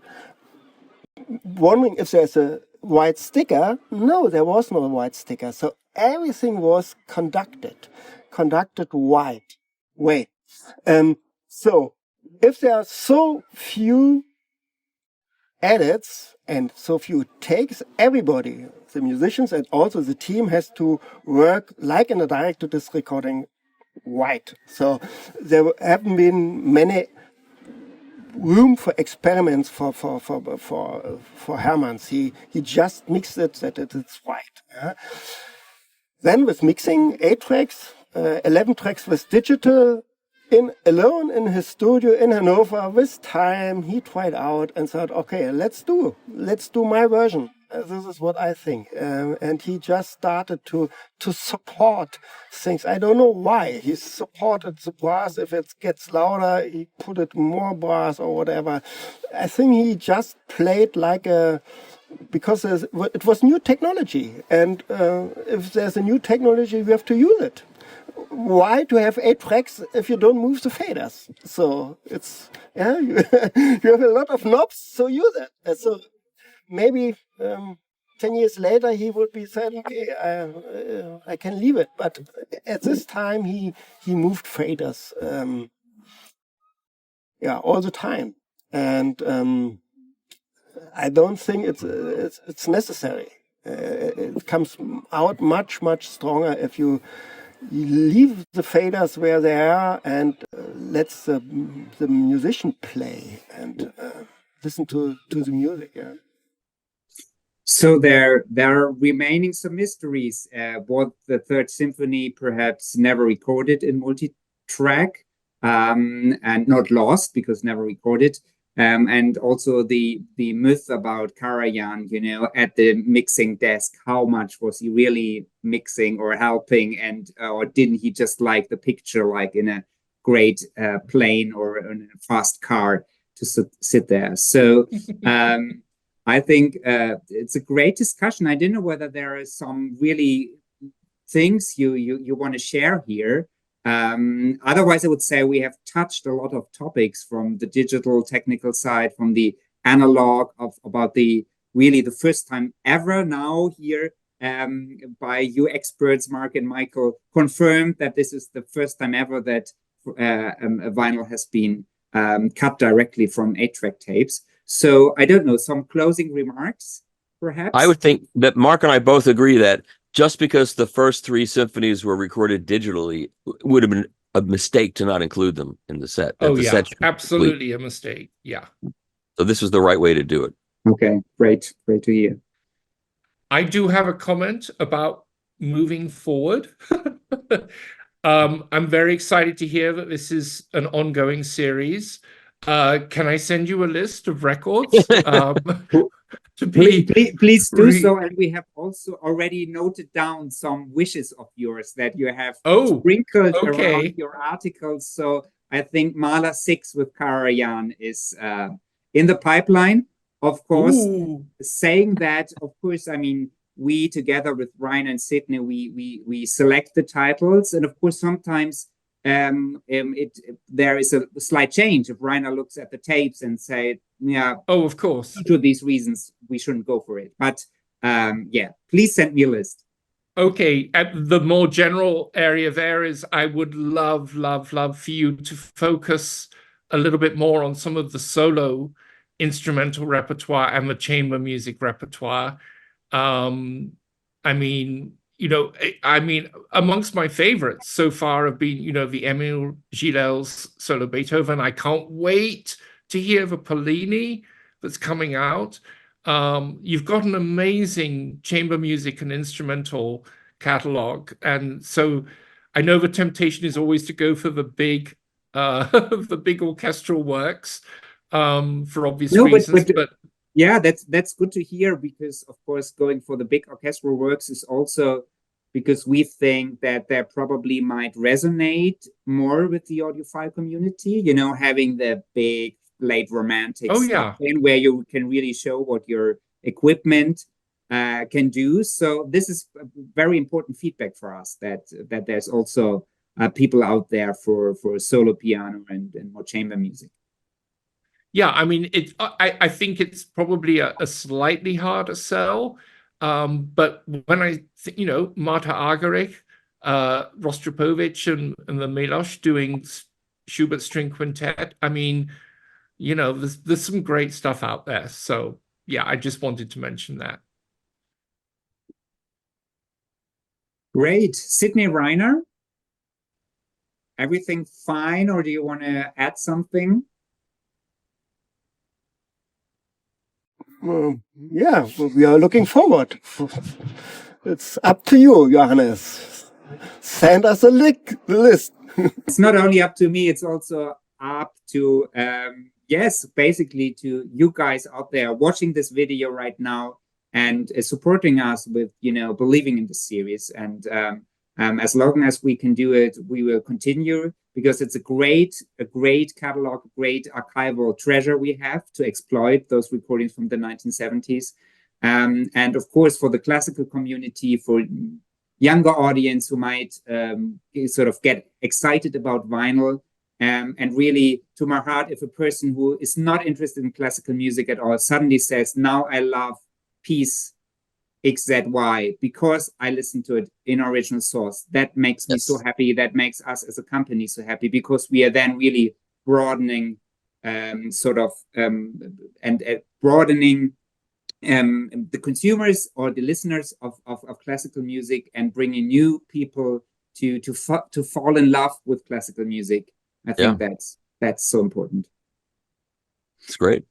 wondering if there's a white sticker. No, there was no white sticker. So everything was conducted white way. So if there are so few edits and so few takes, everybody, the musicians and also the team, has to work like in a direct-to-disc recording white. So there haven't been many room for experiments for Hermanns. He just mixed it that it's white. Yeah? then with mixing, 8 tracks, 11 tracks with digital, alone in his studio in Hanover. With time, he tried out and thought, okay, let's do my version. This is what I think. And he just started to support things. I don't know why. He supported the brass. If it gets louder, he put it more brass or whatever. I think he just played because it was new technology. And if there's a new technology, we have to use it. Why to have 8 tracks if you don't move the faders? So it's, you have a lot of knobs, so use it. So maybe 10 years later he would be saying, okay, I can leave it. But at this time he moved faders, all the time. And I don't think it's necessary. It comes out much, much stronger if you leave the faders where they are and let the musician play and listen to the music. Yeah. So there are remaining some mysteries. What the Third Symphony perhaps never recorded in multi-track and not lost because never recorded. And also the myth about Karajan, at the mixing desk, how much was he really mixing or helping, and or didn't he just like the picture, like in a great plane or in a fast car to sit there? So I think it's a great discussion. I don't know whether there are some really things you want to share here. Otherwise, I would say we have touched a lot of topics from the digital technical side, from the analog about the first time ever now here by you experts, Mark and Michael, confirmed that this is the first time ever that a vinyl has been cut directly from 8-track tapes. So I don't know, some closing remarks, perhaps? I would think that Mark and I both agree that just because the first 3 symphonies were recorded digitally would have been a mistake to not include them in the set. Absolutely a mistake. Yeah. So this was the right way to do it. Okay, great to hear. I do have a comment about moving forward. I'm very excited to hear that this is an ongoing series. Can I send you a list of records? Please do so, and we have also already noted down some wishes of yours that you have sprinkled around your articles. So I think Mahler 6 with Karajan is in the pipeline. Of course, saying that, of course, I mean, we together with Rainer and Sidney, we select the titles, and of course sometimes there is a slight change. If Rainer looks at the tapes and say, of course, due to these reasons, we shouldn't go for it. But please send me a list. Okay, at the more general area there is, I would love for you to focus a little bit more on some of the solo instrumental repertoire and the chamber music repertoire. I mean, amongst my favorites so far have been, the Emil Berliner's solo Beethoven. I can't wait to hear the Pollini that's coming out. You've got an amazing chamber music and instrumental catalog. And so I know the temptation is always to go for the big orchestral works for obvious reasons. But yeah, that's good to hear, because of course going for the big orchestral works is also because we think that they probably might resonate more with the audiophile community, having the big late romantic stuff in where you can really show what your equipment can do. So this is very important feedback for us, that there's also people out there for solo piano and more chamber music. Yeah, I mean, I think it's probably a slightly harder sell, but when I think, Marta Argerich, Rostropovich, and the Miloš doing Schubert String Quintet, I mean, there's some great stuff out there. So yeah, I just wanted to mention that. Great. Sidney, Rainer, everything fine, or do you want to add something? We are looking forward. It's up to you, Johannes. Send us a list. It's not only up to me, it's also up to, yes, basically to you guys out there watching this video right now and supporting us with, believing in the series. And as long as we can do it, we will continue, because it's a great catalog, great archival treasure we have to exploit those recordings from the 1970s. And of course, for the classical community, for younger audience who might sort of get excited about vinyl, and really, to my heart, if a person who is not interested in classical music at all suddenly says, now I love piece XZY because I listened to it in original source, that makes me so happy. That makes us as a company so happy, because we are then really broadening broadening the consumers or the listeners of classical music, and bringing new people to fall in love with classical music. I think that's so important. It's great.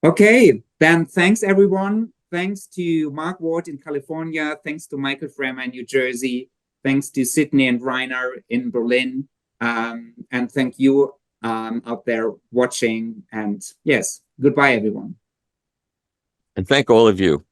Okay, then thanks everyone. Thanks to Mark Ward in California. Thanks to Michael Fremer in New Jersey. Thanks to Sidney and Rainer in Berlin. And thank you out there watching. And yes, goodbye everyone. And thank all of you.